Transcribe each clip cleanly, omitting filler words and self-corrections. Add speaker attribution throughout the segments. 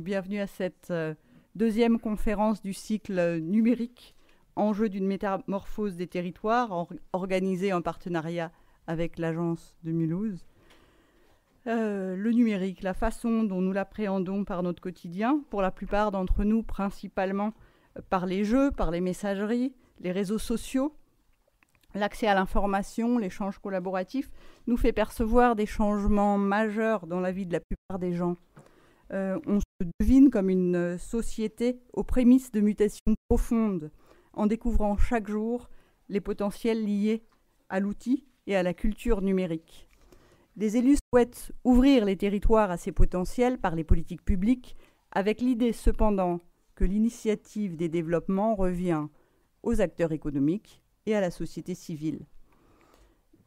Speaker 1: bienvenue à cette deuxième conférence du cycle numérique, enjeu d'une métamorphose des territoires, organisée en partenariat avec l'agence de Mulhouse. Le numérique, la façon dont nous l'appréhendons par notre quotidien, pour la plupart d'entre nous, principalement par les jeux, par les messageries, les réseaux sociaux, l'accès à l'information, l'échange collaboratif, nous fait percevoir des changements majeurs dans la vie de la plupart des gens. On se devine comme une société aux prémices de mutations profondes, en découvrant chaque jour les potentiels liés à l'outil et à la culture numérique. Les élus souhaitent ouvrir les territoires à ces potentiels par les politiques publiques, avec l'idée cependant que l'initiative des développements revient aux acteurs économiques et à la société civile.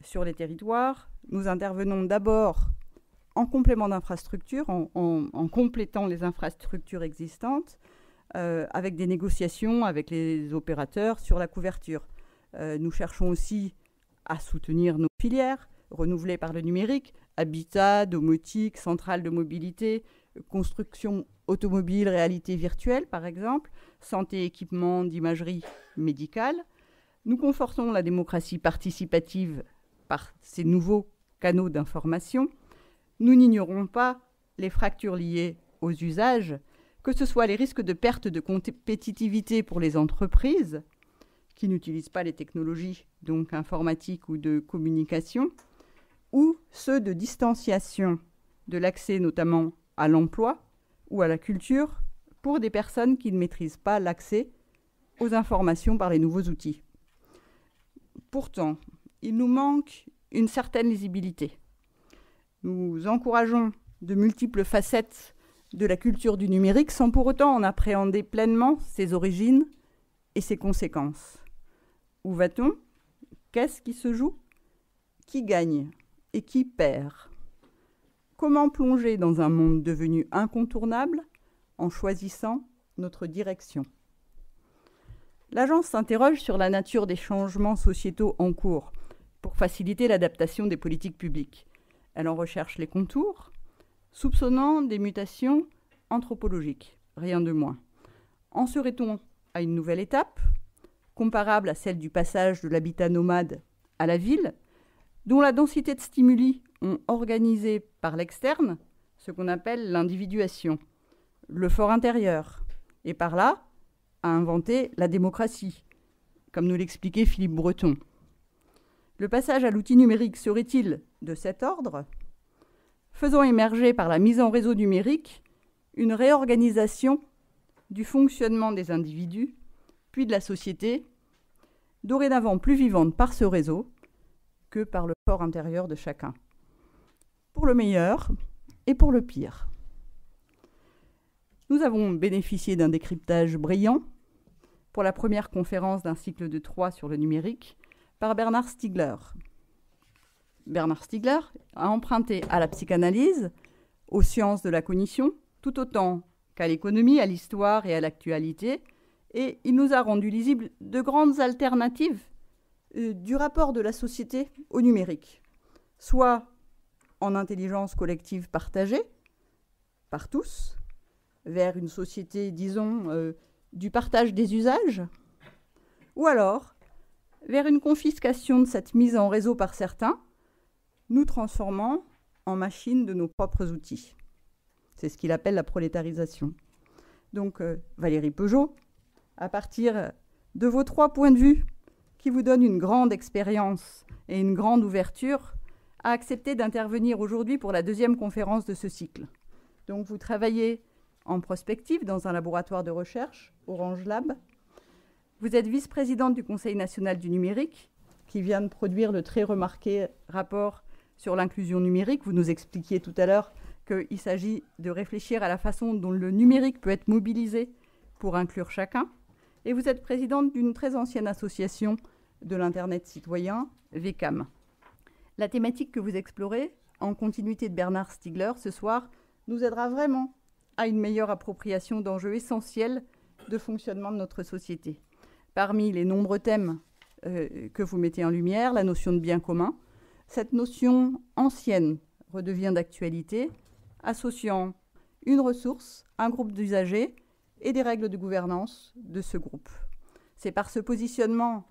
Speaker 1: Sur les territoires, nous intervenons d'abord en complément d'infrastructures, en complétant les infrastructures existantes, avec des négociations avec les opérateurs sur la couverture. Nous cherchons aussi à soutenir nos filières renouvelées par le numérique, habitat, domotique, centrales de mobilité, construction automobile, réalité virtuelle par exemple, santé, équipement d'imagerie médicale. Nous confortons la démocratie participative par ces nouveaux canaux d'information. Nous n'ignorons pas les fractures liées aux usages, que ce soit les risques de perte de compétitivité pour les entreprises qui n'utilisent pas les technologies donc informatiques ou de communication, ou ceux de distanciation de l'accès notamment à l'emploi ou à la culture pour des personnes qui ne maîtrisent pas l'accès aux informations par les nouveaux outils. Pourtant, il nous manque une certaine lisibilité. Nous encourageons de multiples facettes de la culture du numérique sans pour autant en appréhender pleinement ses origines et ses conséquences. Où va-t-on ? Qu'est-ce qui se joue ? Qui gagne et qui perd ? Comment plonger dans un monde devenu incontournable en choisissant notre direction ? L'agence s'interroge sur la nature des changements sociétaux en cours pour faciliter l'adaptation des politiques publiques. Elle en recherche les contours, soupçonnant des mutations anthropologiques, rien de moins. En serait-on à une nouvelle étape, comparable à celle du passage de l'habitat nomade à la ville, dont la densité de stimuli ont organisé par l'externe ce qu'on appelle l'individuation, le fort intérieur, et par là a inventé la démocratie, comme nous l'expliquait Philippe Breton. Le passage à l'outil numérique serait-il de cet ordre ? Faisant émerger par la mise en réseau numérique une réorganisation du fonctionnement des individus, puis de la société, dorénavant plus vivante par ce réseau que par le fort intérieur de chacun. Pour le meilleur et pour le pire. Nous avons bénéficié d'un décryptage brillant pour la première conférence d'un cycle de 3 sur le numérique par Bernard Stiegler. Bernard Stiegler a emprunté à la psychanalyse, aux sciences de la cognition, tout autant qu'à l'économie, à l'histoire et à l'actualité, et il nous a rendu lisibles de grandes alternatives du rapport de la société au numérique, soit en intelligence collective partagée par tous, vers une société, disons, du partage des usages, ou alors vers une confiscation de cette mise en réseau par certains, nous transformant en machines de nos propres outils. C'est ce qu'il appelle la prolétarisation. Donc, Valérie Peugeot, à partir de vos 3 points de vue, qui vous donnent une grande expérience et une grande ouverture, a accepté d'intervenir aujourd'hui pour la deuxième conférence de ce cycle. Donc, vous travaillez en prospective dans un laboratoire de recherche, Orange Lab. Vous êtes vice-présidente du Conseil national du numérique, qui vient de produire le très remarqué rapport sur l'inclusion numérique. Vous nous expliquiez tout à l'heure qu'il s'agit de réfléchir à la façon dont le numérique peut être mobilisé pour inclure chacun. Et vous êtes présidente d'une très ancienne association de l'Internet citoyen, VCAM. La thématique que vous explorez, en continuité de Bernard Stiegler, ce soir, nous aidera vraiment à une meilleure appropriation d'enjeux essentiels de fonctionnement de notre société. Parmi les nombreux thèmes que vous mettez en lumière, la notion de bien commun, cette notion ancienne redevient d'actualité, associant une ressource, un groupe d'usagers et des règles de gouvernance de ce groupe. C'est par ce positionnement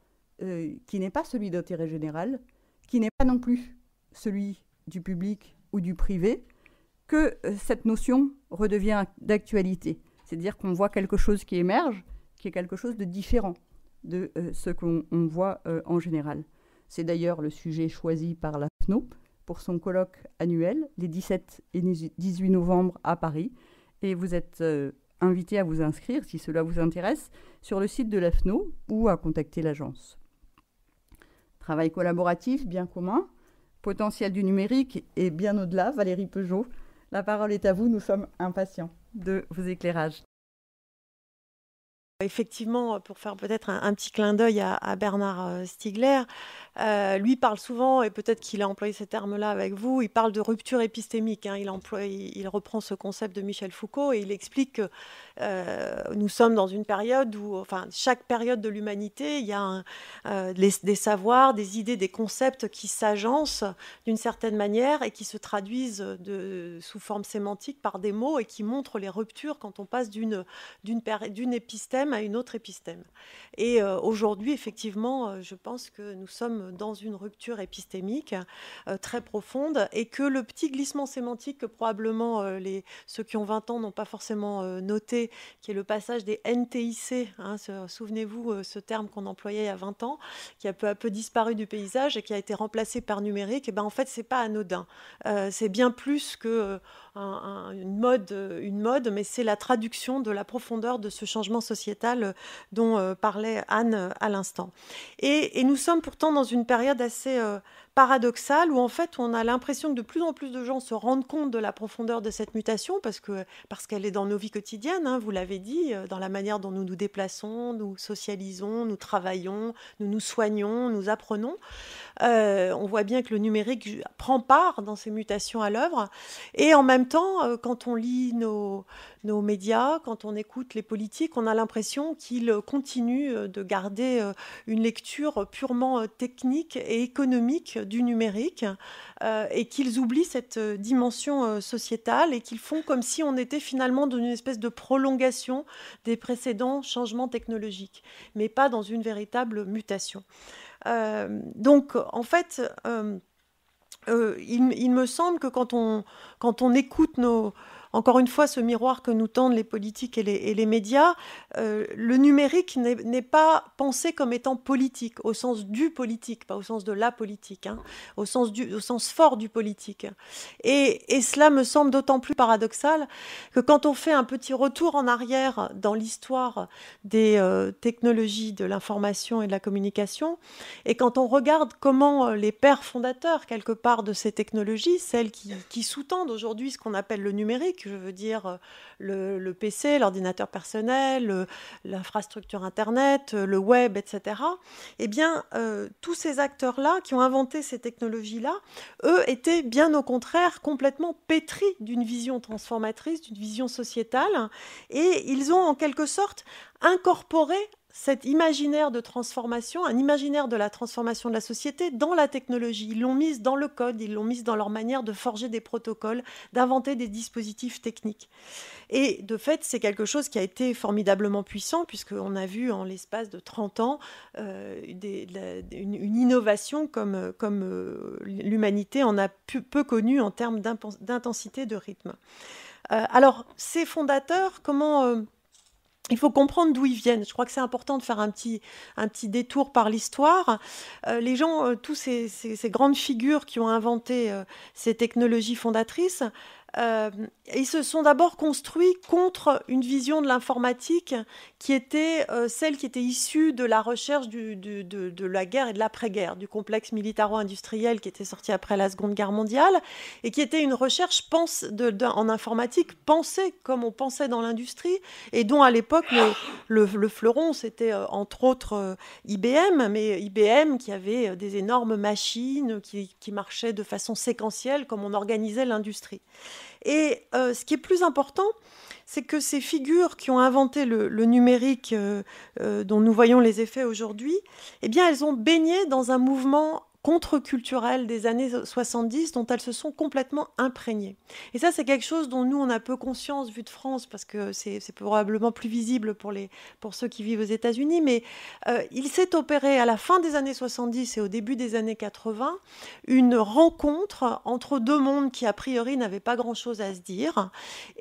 Speaker 1: qui n'est pas celui d'intérêt général, qui n'est pas non plus celui du public ou du privé, que cette notion redevient d'actualité. C'est-à-dire qu'on voit quelque chose qui émerge, qui est quelque chose de différent de ce qu'on voit en général. C'est d'ailleurs le sujet choisi par la FNO pour son colloque annuel, les 17 et 18 novembre à Paris. Et vous êtes invité à vous inscrire, si cela vous intéresse, sur le site de la FNO ou à contacter l'agence. Travail collaboratif, bien commun, potentiel du numérique et bien au-delà. Valérie Peugeot, la parole est à vous, nous sommes impatients de vos éclairages.
Speaker 2: Effectivement, pour faire peut-être un petit clin d'œil à Bernard Stiegler, lui parle souvent, et peut-être qu'il a employé ces termes-là avec vous, il parle de rupture épistémique. Hein, il reprend ce concept de Michel Foucault et il explique que nous sommes dans une période où, enfin, chaque période de l'humanité, il y a des savoirs, des idées, des concepts qui s'agencent d'une certaine manière et qui se traduisent sous forme sémantique par des mots et qui montrent les ruptures quand on passe d'une épistème à une autre épistème. Et aujourd'hui, effectivement, je pense que nous sommes dans une rupture épistémique très profonde et que le petit glissement sémantique que probablement ceux qui ont 20 ans n'ont pas forcément noté, qui est le passage des NTIC, hein, souvenez-vous ce terme qu'on employait il y a 20 ans, qui a peu à peu disparu du paysage et qui a été remplacé par numérique, et ben en fait, c'est pas anodin. C'est bien plus que une mode, mais c'est la traduction de la profondeur de ce changement sociétal dont parlait Anne à l'instant. Et nous sommes pourtant dans une période assez paradoxale où en fait on a l'impression que de plus en plus de gens se rendent compte de la profondeur de cette mutation parce qu'elle est dans nos vies quotidiennes, hein, vous l'avez dit, dans la manière dont nous nous déplaçons, nous socialisons, nous travaillons, nous nous soignons, nous apprenons. On voit bien que le numérique prend part dans ces mutations à l'œuvre. Et en même temps, quand on lit nos médias, quand on écoute les politiques, on a l'impression qu'ils continuent de garder une lecture purement technique et économique du numérique et qu'ils oublient cette dimension sociétale et qu'ils font comme si on était finalement dans une espèce de prolongation des précédents changements technologiques, mais pas dans une véritable mutation. Donc, en fait, il me semble que quand on écoute encore une fois, ce miroir que nous tendent les politiques et les médias, le numérique n'est pas pensé comme étant politique, au sens du politique, pas au sens de la politique, hein, au sens fort du politique. Et cela me semble d'autant plus paradoxal que quand on fait un petit retour en arrière dans l'histoire des technologies de l'information et de la communication, et quand on regarde comment les pères fondateurs, quelque part, de ces technologies, celles qui sous-tendent aujourd'hui ce qu'on appelle le numérique, je veux dire le PC, l'ordinateur personnel, l'infrastructure Internet, le web, etc. Eh bien, tous ces acteurs-là qui ont inventé ces technologies-là, eux, étaient bien au contraire complètement pétris d'une vision transformatrice, d'une vision sociétale, et ils ont en quelque sorte incorporé cet imaginaire de transformation, un imaginaire de la transformation de la société dans la technologie. Ils l'ont mise dans le code, ils l'ont mise dans leur manière de forger des protocoles, d'inventer des dispositifs techniques. Et de fait, c'est quelque chose qui a été formidablement puissant, puisqu'on a vu en l'espace de 30 ans une innovation comme l'humanité en a peu connu en termes d'intensité de rythme. Alors, ces fondateurs, il faut comprendre d'où ils viennent. Je crois que c'est important de faire un petit détour par l'histoire. Les gens, tous ces grandes figures qui ont inventé ces technologies fondatrices, ils se sont d'abord construits contre une vision de l'informatique qui était celle qui était issue de la recherche de la guerre et de l'après-guerre, du complexe militaro-industriel qui était sorti après la Seconde Guerre mondiale et qui était une recherche en informatique pensée comme on pensait dans l'industrie et dont à l'époque le fleuron c'était entre autres IBM, mais IBM qui avait des énormes machines qui marchaient de façon séquentielle comme on organisait l'industrie. Et ce qui est plus important, c'est que ces figures qui ont inventé le numérique dont nous voyons les effets aujourd'hui, eh bien, elles ont baigné dans un mouvement contre-culturelles des années 70 dont elles se sont complètement imprégnées. Et ça, c'est quelque chose dont nous, on a peu conscience vu de France, parce que c'est probablement plus visible pour ceux qui vivent aux États-Unis, mais il s'est opéré à la fin des années 70 et au début des années 80 une rencontre entre deux mondes qui, a priori, n'avaient pas grand-chose à se dire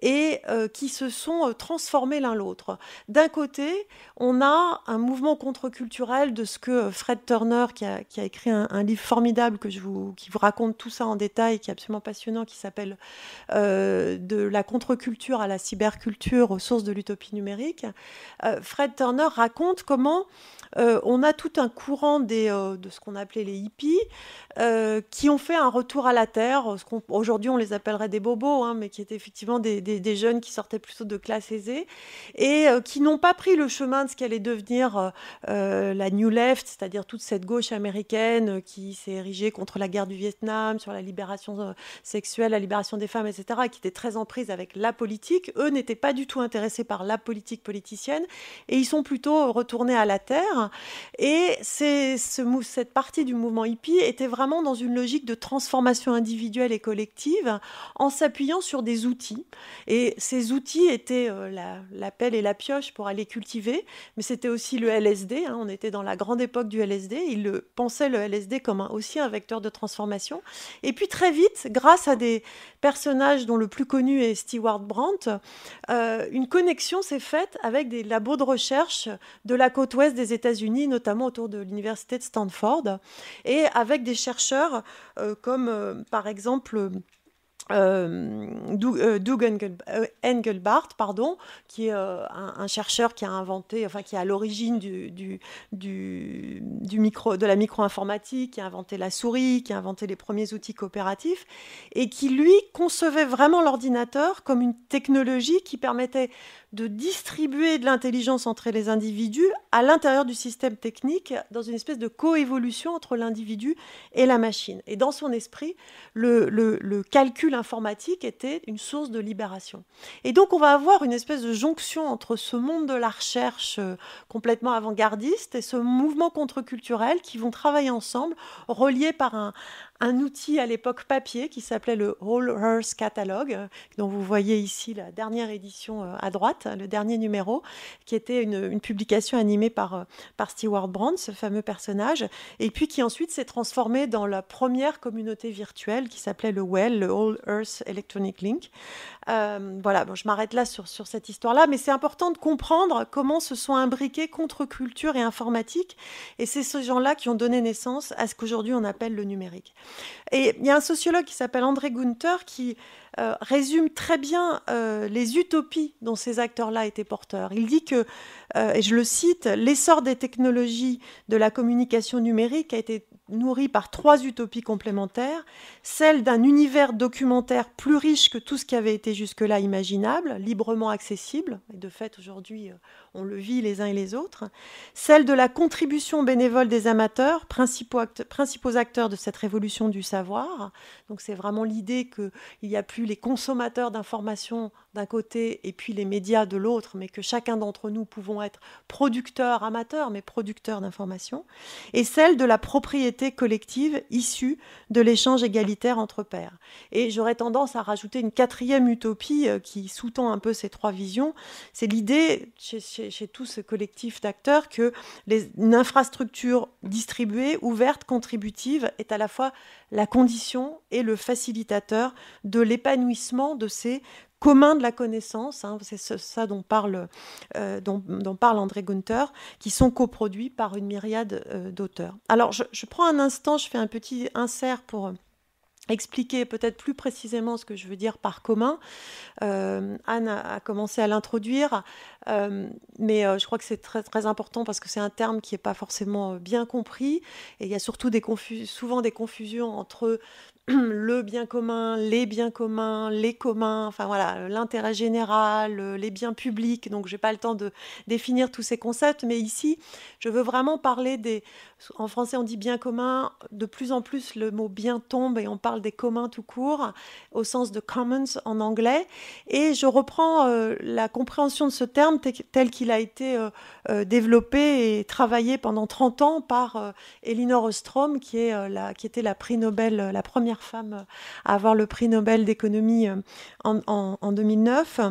Speaker 2: et qui se sont transformés l'un l'autre. D'un côté, on a un mouvement contre-culturel de ce que Fred Turner, qui a écrit un livre formidable qui vous raconte tout ça en détail, qui est absolument passionnant, qui s'appelle De la contre-culture à la cyberculture aux sources de l'utopie numérique. Fred Turner raconte comment on a tout un courant de ce qu'on appelait les hippies qui ont fait un retour à la terre. Aujourd'hui, on les appellerait des bobos, hein, mais qui étaient effectivement des jeunes qui sortaient plutôt de classes aisées et qui n'ont pas pris le chemin de ce qu'allait devenir la New Left, c'est-à-dire toute cette gauche américaine qui s'est érigée contre la guerre du Vietnam, sur la libération sexuelle, la libération des femmes, etc., et qui était très en prise avec la politique. Eux n'étaient pas du tout intéressés par la politique politicienne et ils sont plutôt retournés à la terre. Et cette partie du mouvement hippie était vraiment dans une logique de transformation individuelle et collective en s'appuyant sur des outils. Et ces outils étaient la pelle et la pioche pour aller cultiver, mais c'était aussi le LSD. On était dans la grande époque du LSD. Ils pensaient le LSD comme aussi un vecteur de transformation. Et puis très vite, grâce à des personnages dont le plus connu est Stewart Brand, une connexion s'est faite avec des labos de recherche de la côte ouest des États-Unis, notamment autour de l'université de Stanford, et avec des chercheurs comme par exemple Doug Engelbart, qui est un chercheur qui a inventé, qui est à l'origine de la micro-informatique, qui a inventé la souris, qui a inventé les premiers outils coopératifs, et qui, lui, concevait vraiment l'ordinateur comme une technologie qui permettait de distribuer de l'intelligence entre les individus à l'intérieur du système technique, dans une espèce de coévolution entre l'individu et la machine. Et dans son esprit, le calcul informatique était une source de libération. Et donc on va avoir une espèce de jonction entre ce monde de la recherche complètement avant-gardiste et ce mouvement contre-culturel qui vont travailler ensemble, reliés par un outil à l'époque papier qui s'appelait le Whole Earth Catalog, dont vous voyez ici la dernière édition à droite, le dernier numéro, qui était une publication animée par Stewart Brand, ce fameux personnage, et puis qui ensuite s'est transformé dans la première communauté virtuelle qui s'appelait le WELL, le Whole Earth Electronic Link. Voilà, je m'arrête là sur cette histoire-là, mais c'est important de comprendre comment se sont imbriqués contre-culture et informatique, et c'est ces gens-là qui ont donné naissance à ce qu'aujourd'hui on appelle le numérique. Et il y a un sociologue qui s'appelle André Gunther qui résume très bien les utopies dont ces acteurs-là étaient porteurs. Il dit que, et je le cite, l'essor des technologies de la communication numérique a été nourri par 3 utopies complémentaires, celle d'un univers documentaire plus riche que tout ce qui avait été jusque-là imaginable, librement accessible, et de fait aujourd'hui on le vit les uns et les autres, celle de la contribution bénévole des amateurs, principaux acteurs de cette révolution du savoir. Donc c'est vraiment l'idée qu'il n'y a plus les consommateurs d'informations d'un côté et puis les médias de l'autre, mais que chacun d'entre nous pouvons être producteurs, amateurs, mais producteurs d'informations, et celle de la propriété collective issue de l'échange égalitaire entre pairs. Et j'aurais tendance à rajouter une 4e utopie qui sous-tend un peu ces 3 visions, c'est l'idée chez tout ce collectif d'acteurs que une infrastructure distribuée, ouverte, contributive est à la fois la condition et le facilitateur de l'épanouissement de ces communs de la connaissance, c'est ça dont parle André Gunther, qui sont coproduits par une myriade d'auteurs. Alors je prends un instant, je fais un petit insert pour expliquer peut-être plus précisément ce que je veux dire par commun. Anne a commencé à l'introduire, mais je crois que c'est très, très important parce que c'est un terme qui n'est pas forcément bien compris, et il y a surtout souvent des confusions entre le bien commun, les biens communs, les communs, enfin voilà, l'intérêt général, les biens publics. Donc, je n'ai pas le temps de définir tous ces concepts, mais ici, je veux vraiment parler en français, on dit bien commun. De plus en plus, le mot bien tombe et on parle des communs tout court, au sens de commons en anglais. Et je reprends la compréhension de ce terme tel qu'il a été développé et travaillé pendant 30 ans par Elinor Ostrom, qui était la prix Nobel, la première femme à avoir le prix Nobel d'économie en 2009.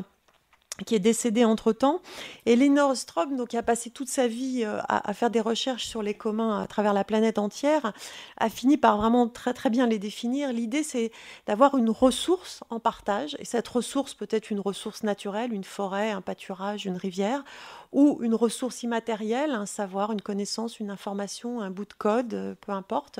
Speaker 2: Qui est décédée entre-temps. Et Elinor Ostrom, donc, qui a passé toute sa vie à faire des recherches sur les communs à travers la planète entière, a fini par vraiment très, très bien les définir. L'idée, c'est d'avoir une ressource en partage. Et cette ressource peut être une ressource naturelle, une forêt, un pâturage, une rivière, ou une ressource immatérielle, un savoir, une connaissance, une information, un bout de code, peu importe.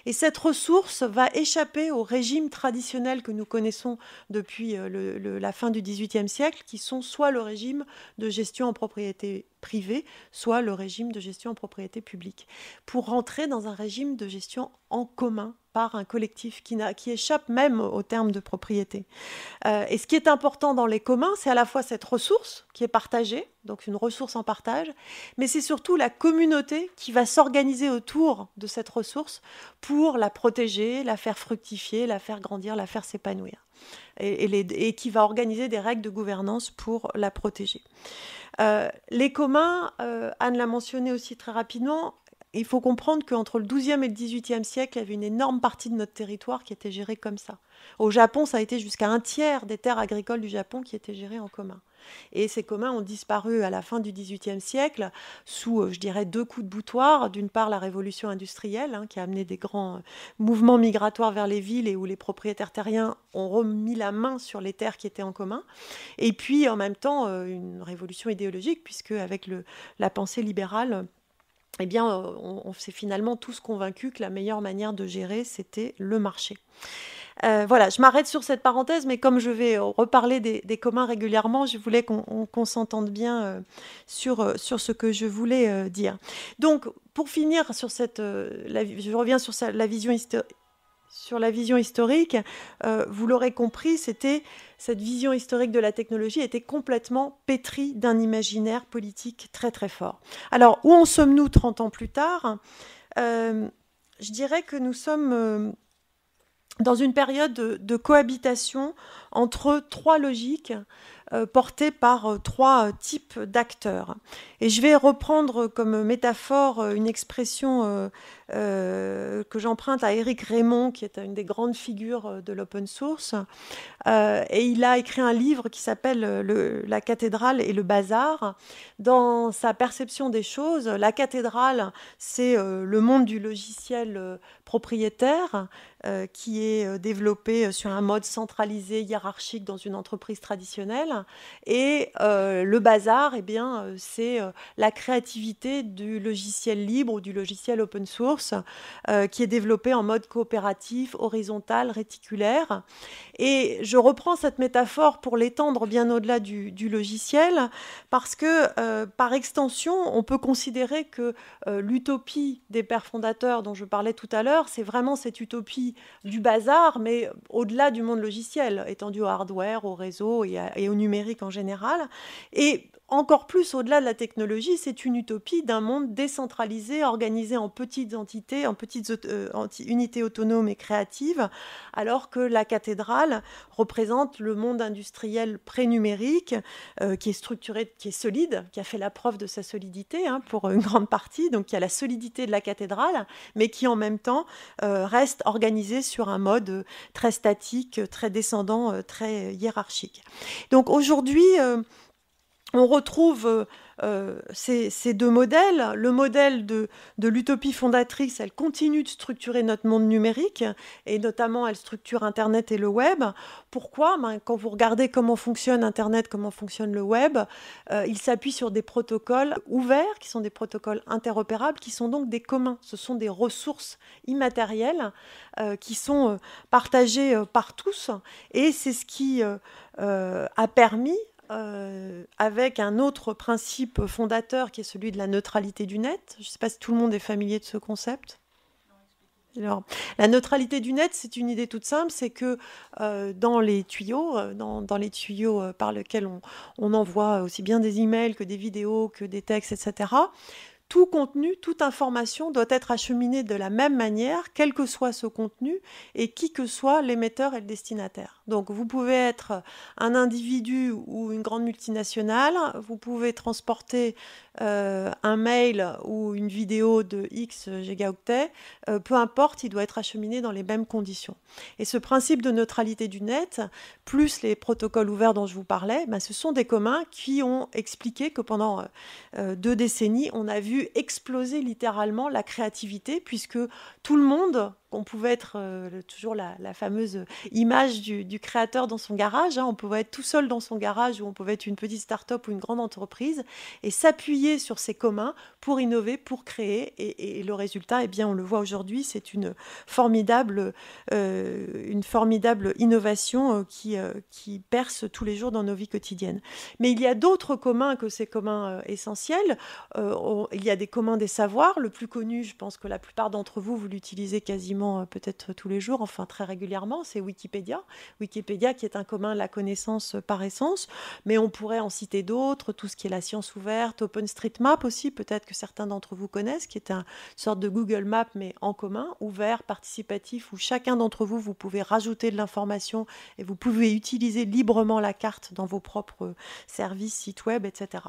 Speaker 2: Et cette ressource va échapper au régime traditionnel que nous connaissons depuis la fin du XVIIIe siècle, qui sont soit le régime de gestion en propriété privée, soit le régime de gestion en propriété publique, pour rentrer dans un régime de gestion en commun par un collectif qui échappe même au terme de propriété. Et ce qui est important dans les communs, c'est à la fois cette ressource qui est partagée, donc une ressource en partage, mais c'est surtout la communauté qui va s'organiser autour de cette ressource pour la protéger, la faire fructifier, la faire grandir, la faire s'épanouir, et qui va organiser des règles de gouvernance pour la protéger. Les communs, Anne l'a mentionné aussi très rapidement, il faut comprendre qu'entre le XIIe et le XVIIIe siècle, il y avait une énorme partie de notre territoire qui était gérée comme ça. Au Japon, ça a été jusqu'à 1/3 des terres agricoles du Japon qui étaient gérées en commun. Et ces communs ont disparu à la fin du XVIIIe siècle sous, je dirais, 2 coups de boutoir. D'une part, la révolution industrielle, qui a amené des grands mouvements migratoires vers les villes et où les propriétaires terriens ont remis la main sur les terres qui étaient en commun. Et puis, en même temps, une révolution idéologique, puisque avec la pensée libérale, eh bien, on s'est finalement tous convaincus que la meilleure manière de gérer, c'était le marché. Voilà, je m'arrête sur cette parenthèse, mais comme je vais reparler des communs régulièrement, je voulais qu'on s'entende bien sur ce que je voulais dire. Donc, pour finir sur je reviens sur la vision historique, vous l'aurez compris, cette vision historique de la technologie était complètement pétrie d'un imaginaire politique très très fort. Alors, où en sommes-nous 30 ans plus tard ? Je dirais que nous sommes dans une période de cohabitation entre 3 logiques portées par 3 types d'acteurs. Et je vais reprendre comme métaphore une expression que j'emprunte à Éric Rémond, qui est une des grandes figures de l'open source. Et il a écrit un livre qui s'appelle La cathédrale et le bazar. Dans sa perception des choses, la cathédrale, c'est le monde du logiciel propriétaire qui est développé sur un mode centralisé, hiérarchique dans une entreprise traditionnelle. Et le bazar, eh bien, c'est la créativité du logiciel libre ou du logiciel open source qui est développé en mode coopératif, horizontal, réticulaire. Et je reprends cette métaphore pour l'étendre bien au-delà du logiciel, parce que, par extension, on peut considérer que l'utopie des pères fondateurs dont je parlais tout à l'heure, c'est vraiment cette utopie du bazar, mais au-delà du monde logiciel, étendu au hardware, au réseau et au numérique en général. Et encore plus au-delà de la technologie, c'est une utopie d'un monde décentralisé, organisé en petites entités, en petites unités autonomes et créatives, alors que la cathédrale représente le monde industriel pré-numérique, qui est structuré, qui est solide, qui a fait la preuve de sa solidité pour une grande partie, donc qui a la solidité de la cathédrale, mais qui en même temps reste organisé sur un mode très statique, très descendant, très hiérarchique. Donc aujourd'hui, on retrouve ces 2 modèles. Le modèle de l'utopie fondatrice, elle continue de structurer notre monde numérique, et notamment elle structure Internet et le web. Pourquoi ? Quand vous regardez comment fonctionne Internet, comment fonctionne le web, il s'appuie sur des protocoles ouverts, qui sont des protocoles interopérables, qui sont donc des communs. Ce sont des ressources immatérielles qui sont partagées par tous, et c'est ce qui a permis, avec un autre principe fondateur qui est celui de la neutralité du net. Je ne sais pas si tout le monde est familier de ce concept. Alors, la neutralité du net, c'est une idée toute simple, c'est que dans les tuyaux, par lesquels on envoie aussi bien des emails que des vidéos, que des textes, etc., tout contenu, toute information doit être acheminée de la même manière, quel que soit ce contenu et qui que soit l'émetteur et le destinataire. Donc vous pouvez être un individu ou une grande multinationale, vous pouvez transporter un mail ou une vidéo de X gigaoctets, peu importe, il doit être acheminé dans les mêmes conditions. Et ce principe de neutralité du net, plus les protocoles ouverts dont je vous parlais, ce sont des communs qui ont expliqué que pendant 2 décennies, on a vu exploser littéralement la créativité, puisque tout le monde, on pouvait être toujours la fameuse image du créateur dans son garage, on pouvait être tout seul dans son garage ou on pouvait être une petite start-up ou une grande entreprise et s'appuyer sur ces communs pour innover, pour créer et le résultat, on le voit aujourd'hui, c'est une formidable innovation qui perce tous les jours dans nos vies quotidiennes. Mais il y a d'autres communs que ces communs essentiels. Il y a des communs des savoirs. Le plus connu, je pense que la plupart d'entre vous l'utilisez quasiment peut-être tous les jours, enfin très régulièrement, c'est Wikipédia. Wikipédia qui est un commun de la connaissance par essence, mais on pourrait en citer d'autres, tout ce qui est la science ouverte, OpenStreetMap aussi, peut-être que certains d'entre vous connaissent, qui est une sorte de Google Maps, mais en commun, ouvert, participatif, où chacun d'entre vous, vous pouvez rajouter de l'information et vous pouvez utiliser librement la carte dans vos propres services, sites web, etc.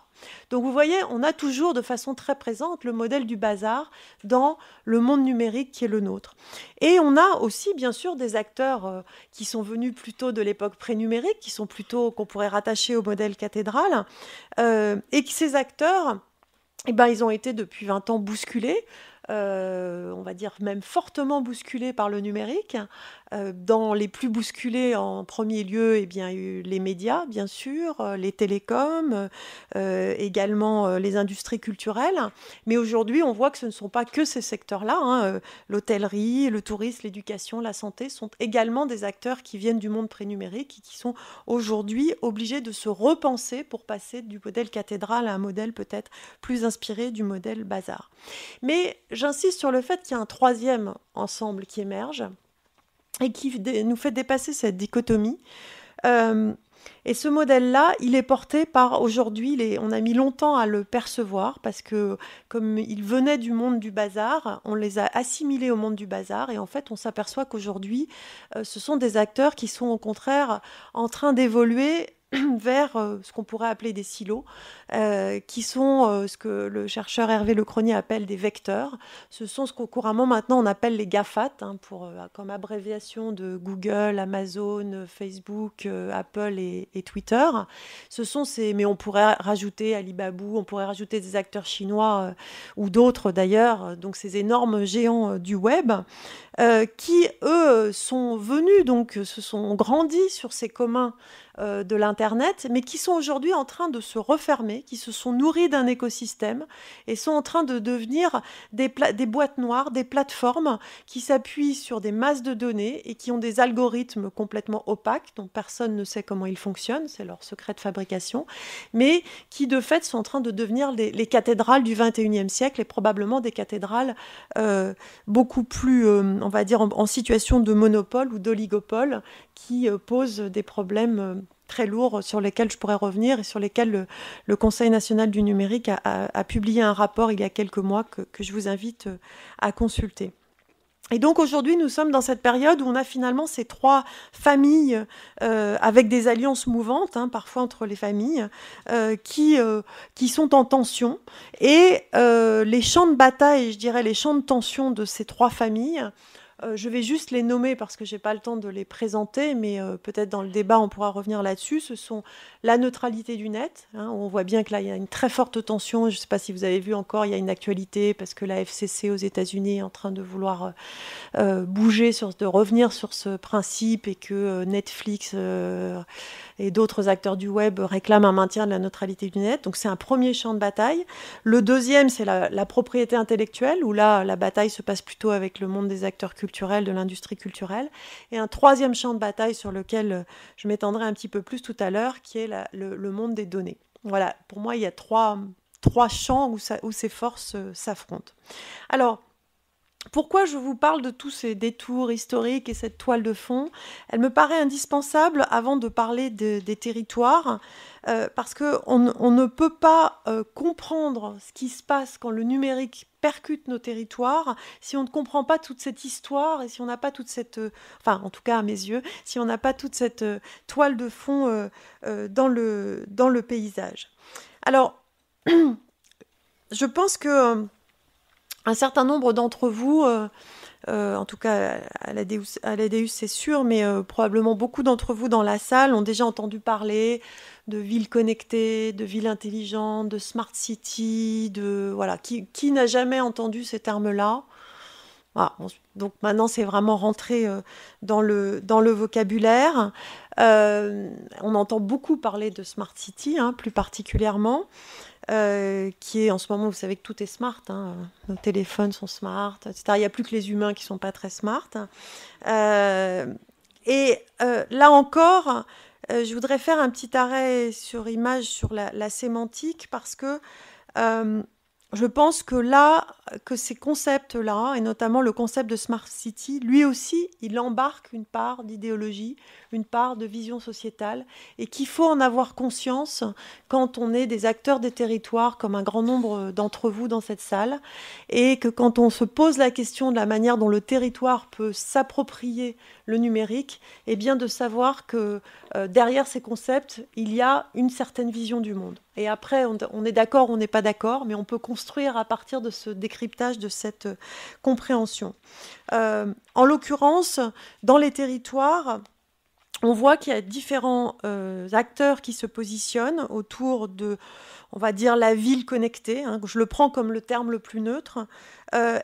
Speaker 2: Donc vous voyez, on a toujours de façon très présente le modèle du bazar dans le monde numérique qui est le nôtre. Et on a aussi, bien sûr, des acteurs qui sont venus plutôt de l'époque pré-numérique, qui sont plutôt, qu'on pourrait rattacher au modèle cathédrale, et que ces acteurs, ils ont été depuis 20 ans bousculés, on va dire même fortement bousculés par le numérique. Dans les plus bousculés en premier lieu, il y a eu les médias, bien sûr, les télécoms, également les industries culturelles. Mais aujourd'hui, on voit que ce ne sont pas que ces secteurs-là. L'hôtellerie, le tourisme, l'éducation, la santé sont également des acteurs qui viennent du monde pré-numérique et qui sont aujourd'hui obligés de se repenser pour passer du modèle cathédrale à un modèle peut-être plus inspiré du modèle bazar. Mais j'insiste sur le fait qu'il y a un troisième ensemble qui émerge et qui nous fait dépasser cette dichotomie. Et ce modèle-là, il est porté par, aujourd'hui, on a mis longtemps à le percevoir, parce que comme il venait du monde du bazar, on les a assimilés au monde du bazar, et en fait, on s'aperçoit qu'aujourd'hui, ce sont des acteurs qui sont au contraire en train d'évoluer vers ce qu'on pourrait appeler des silos, qui sont ce que le chercheur Hervé Lecronier appelle des vecteurs. Ce sont ce qu'on couramment maintenant on appelle les GAFAT, comme abréviation de Google, Amazon, Facebook, Apple et Twitter. Ce sont mais on pourrait rajouter Alibaba, on pourrait rajouter des acteurs chinois ou d'autres d'ailleurs, donc ces énormes géants du web, qui eux sont venus, donc se sont grandis sur ces communs de l'Internet, mais qui sont aujourd'hui en train de se refermer, qui se sont nourris d'un écosystème et sont en train de devenir des boîtes noires, des plateformes qui s'appuient sur des masses de données et qui ont des algorithmes complètement opaques dont personne ne sait comment ils fonctionnent, c'est leur secret de fabrication, mais qui de fait sont en train de devenir les cathédrales du XXIe siècle et probablement des cathédrales beaucoup plus, on va dire, en situation de monopole ou d'oligopole qui posent des problèmes très lourds sur lesquels je pourrais revenir et sur lesquels le Conseil national du numérique a publié un rapport il y a quelques mois que je vous invite à consulter. Et donc aujourd'hui, nous sommes dans cette période où on a finalement ces trois familles avec des alliances mouvantes, parfois entre les familles, qui sont en tension. Et les champs de bataille, je dirais les champs de tension de ces trois familles, je vais juste les nommer parce que je n'ai pas le temps de les présenter, mais peut-être dans le débat, on pourra revenir là-dessus. Ce sont la neutralité du net. On voit bien que là, il y a une très forte tension. Je ne sais pas si vous avez vu encore, il y a une actualité parce que la FCC aux États-Unis est en train de vouloir bouger, de revenir sur ce principe et que Netflix et d'autres acteurs du web réclament un maintien de la neutralité du net. Donc c'est un premier champ de bataille. Le deuxième, c'est la propriété intellectuelle, où là, la bataille se passe plutôt avec le monde des acteurs culturels, de l'industrie culturelle. Et un troisième champ de bataille sur lequel je m'étendrai un petit peu plus tout à l'heure, qui est le monde des données. Voilà, pour moi, il y a trois champs où ces forces s'affrontent. Alors, Pourquoi je vous parle de tous ces détours historiques et cette toile de fond? Elle me paraît indispensable avant de parler des territoires, parce qu'on ne peut pas comprendre ce qui se passe quand le numérique percute nos territoires si on ne comprend pas toute cette histoire et si on n'a pas toute cette, enfin en tout cas à mes yeux, si on n'a pas toute cette toile de fond dans le paysage. Alors, je pense que un certain nombre d'entre vous, en tout cas à l'ADEUS c'est sûr, mais probablement beaucoup d'entre vous dans la salle ont déjà entendu parler de villes connectées, de villes intelligentes, de smart city, voilà, qui n'a jamais entendu ces termes-là? Voilà, donc maintenant c'est vraiment rentré dans le vocabulaire. On entend beaucoup parler de smart city, hein, plus particulièrement. Qui est en ce moment, vous savez que tout est smart, hein, nos téléphones sont smart, etc. Il n'y a plus que les humains qui ne sont pas très smart. Là encore, je voudrais faire un petit arrêt sur image sur la sémantique parce que je pense que ces concepts-là, et notamment le concept de Smart City, lui aussi, il embarque une part d'idéologie, une part de vision sociétale, et qu'il faut en avoir conscience quand on est des acteurs des territoires, comme un grand nombre d'entre vous dans cette salle, et que quand on se pose la question de la manière dont le territoire peut s'approprier le numérique, et bien de savoir que derrière ces concepts, il y a une certaine vision du monde. Et après, on est d'accord, on n'est pas d'accord, mais on peut construire à partir de ce décryptage, de cette compréhension. En l'occurrence, dans les territoires, on voit qu'il y a différents acteurs qui se positionnent autour de, on va dire, la ville connectée, hein, je le prends comme le terme le plus neutre,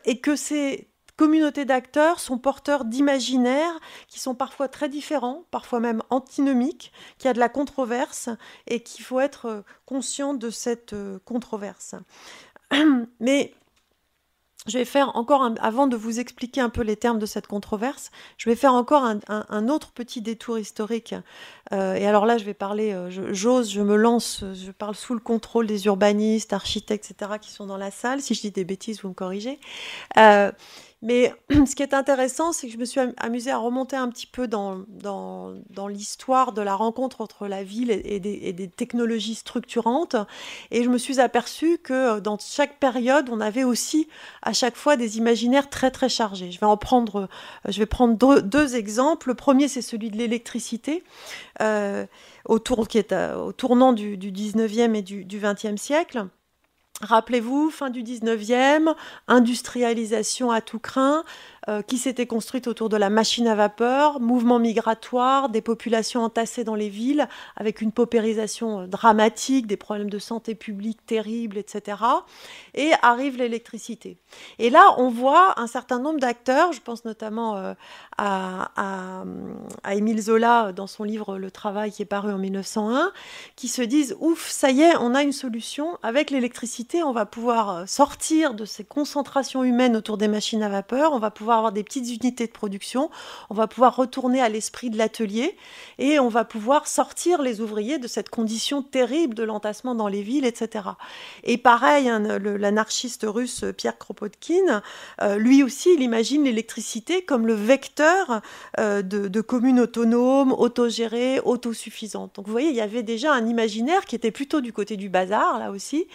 Speaker 2: et que ces communautés d'acteurs sont porteurs d'imaginaires qui sont parfois très différents, parfois même antinomiques, qu'il y a de la controverse et qu'il faut être conscient de cette controverse. Mais je vais faire encore, avant de vous expliquer un peu les termes de cette controverse, je vais faire encore un autre petit détour historique. Et alors là, je vais parler, je me lance, je parle sous le contrôle des urbanistes, architectes, etc., qui sont dans la salle. Si je dis des bêtises, vous me corrigez. Mais ce qui est intéressant, c'est que je me suis amusée à remonter un petit peu dans l'histoire de la rencontre entre la ville et des technologies structurantes. Et je me suis aperçue que dans chaque période, on avait aussi à chaque fois des imaginaires très très chargés. Je vais prendre deux exemples. Le premier, c'est celui de l'électricité, qui est au tournant du 19e et du 20e siècle. Rappelez-vous, fin du 19e, industrialisation à tout crin, qui s'était construite autour de la machine à vapeur, mouvement migratoire, des populations entassées dans les villes, avec une paupérisation dramatique, des problèmes de santé publique terribles, etc. Et arrive l'électricité. Et là, on voit un certain nombre d'acteurs, je pense notamment à Émile Zola dans son livre Le Travail qui est paru en 1901, qui se disent « Ouf, ça y est, on a une solution. Avec l'électricité, on va pouvoir sortir de ces concentrations humaines autour des machines à vapeur, on va pouvoir avoir des petites unités de production, on va pouvoir retourner à l'esprit de l'atelier et on va pouvoir sortir les ouvriers de cette condition terrible de l'entassement dans les villes, etc. » Et pareil, hein, l'anarchiste russe Pierre Kropotkin, lui aussi, il imagine l'électricité comme le vecteur de communes autonomes, autogérées, autosuffisantes. Donc vous voyez, il y avait déjà un imaginaire qui était plutôt du côté du bazar, là aussi,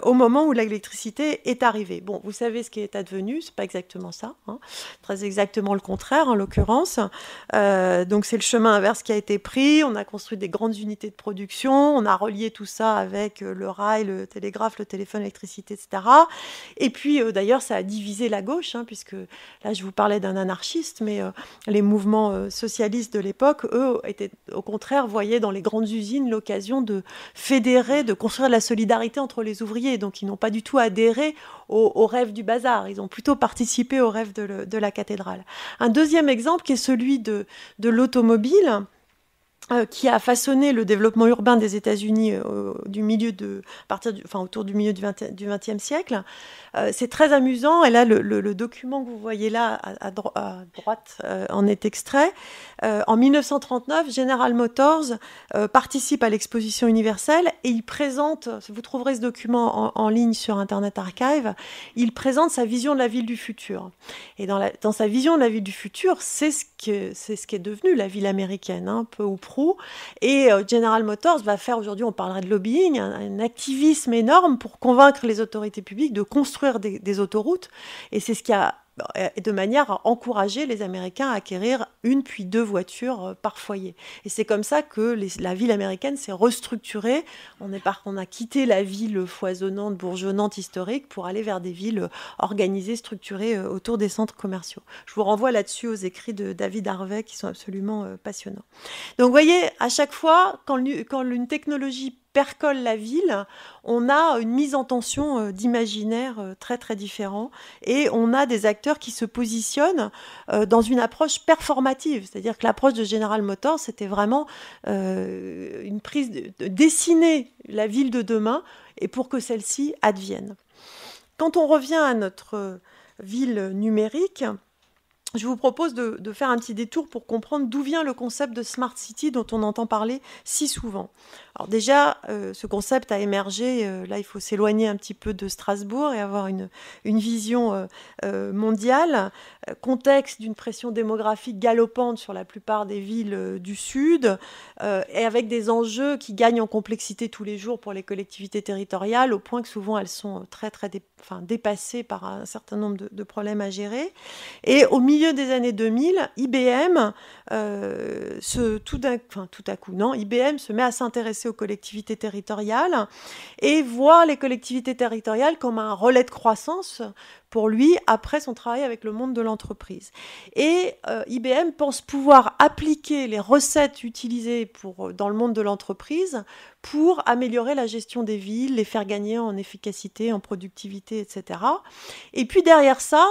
Speaker 2: au moment où l'électricité est arrivée. Bon, vous savez ce qui est advenu, c'est pas exactement ça, hein, très exactement le contraire en l'occurrence. Donc c'est le chemin inverse qui a été pris, on a construit des grandes unités de production, on a relié tout ça avec le rail, le télégraphe, le téléphone, l'électricité, etc. Et puis d'ailleurs ça a divisé la gauche, hein, puisque là je vous parlais d'un anarchiste, mais les mouvements socialistes de l'époque, eux, au contraire, voyaient dans les grandes usines l'occasion de fédérer, de construire de la solidarité entre les ouvriers. Donc ils n'ont pas du tout adhéré au rêve du bazar, ils ont plutôt participé au rêve de la cathédrale. Un deuxième exemple qui est celui de l'automobile. qui a façonné le développement urbain des États-Unis autour du milieu du XXe siècle. C'est très amusant, et là, le document que vous voyez là, à droite, en est extrait. En 1939, General Motors participe à l'exposition universelle, et il présente, vous trouverez ce document en ligne sur Internet Archive, il présente sa vision de la ville du futur. Et dans sa vision de la ville du futur, c'est ce qui est devenu la ville américaine, peu ou prou. Et General Motors va faire, aujourd'hui on parlerait de lobbying, un activisme énorme pour convaincre les autorités publiques de construire des autoroutes. Et c'est ce qui a, de manière à encourager les Américains à acquérir 1 puis 2 voitures par foyer. Et c'est comme ça que la ville américaine s'est restructurée. On a quitté la ville foisonnante, bourgeonnante, historique, pour aller vers des villes organisées, structurées autour des centres commerciaux. Je vous renvoie là-dessus aux écrits de David Harvey qui sont absolument passionnants. Donc vous voyez, à chaque fois, quand une technologie percole la ville, on a une mise en tension d'imaginaires très très différents, et on a des acteurs qui se positionnent dans une approche performative, c'est-à-dire que l'approche de General Motors, c'était vraiment une prise de dessiner la ville de demain, et pour que celle-ci advienne. Quand on revient à notre ville numérique, je vous propose de faire un petit détour pour comprendre d'où vient le concept de Smart City dont on entend parler si souvent. Alors déjà, ce concept a émergé, là il faut s'éloigner un petit peu de Strasbourg et avoir une vision mondiale, contexte d'une pression démographique galopante sur la plupart des villes du Sud, et avec des enjeux qui gagnent en complexité tous les jours pour les collectivités territoriales, au point que souvent elles sont très très dépassées par un certain nombre de problèmes à gérer. Et au milieu des années 2000, IBM IBM se met à s'intéresser aux collectivités territoriales et voit les collectivités territoriales comme un relais de croissance pour lui après son travail avec le monde de l'entreprise. Et IBM pense pouvoir appliquer les recettes utilisées dans le monde de l'entreprise pour améliorer la gestion des villes, les faire gagner en efficacité, en productivité, etc. Et puis derrière ça,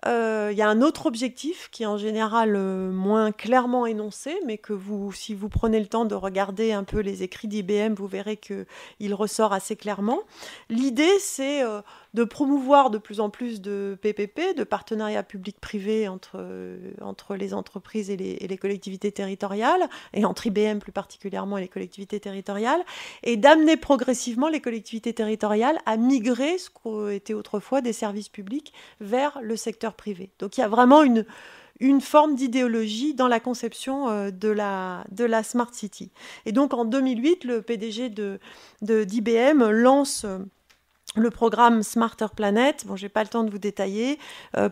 Speaker 2: il y a un autre objectif qui est en général moins clairement énoncé, mais que si vous prenez le temps de regarder un peu les écrits d'IBM, vous verrez qu'il ressort assez clairement. L'idée, c'est de promouvoir de plus en plus de PPP, de partenariats publics-privés entre les entreprises et les collectivités territoriales, et entre IBM plus particulièrement et les collectivités territoriales, et d'amener progressivement les collectivités territoriales à migrer ce qu'étaient autrefois des services publics vers le secteur privé. Donc il y a vraiment une forme d'idéologie dans la conception de la Smart City. Et donc en 2008, le PDG d'IBM lance le programme Smarter Planet. Bon, je n'ai pas le temps de vous détailler.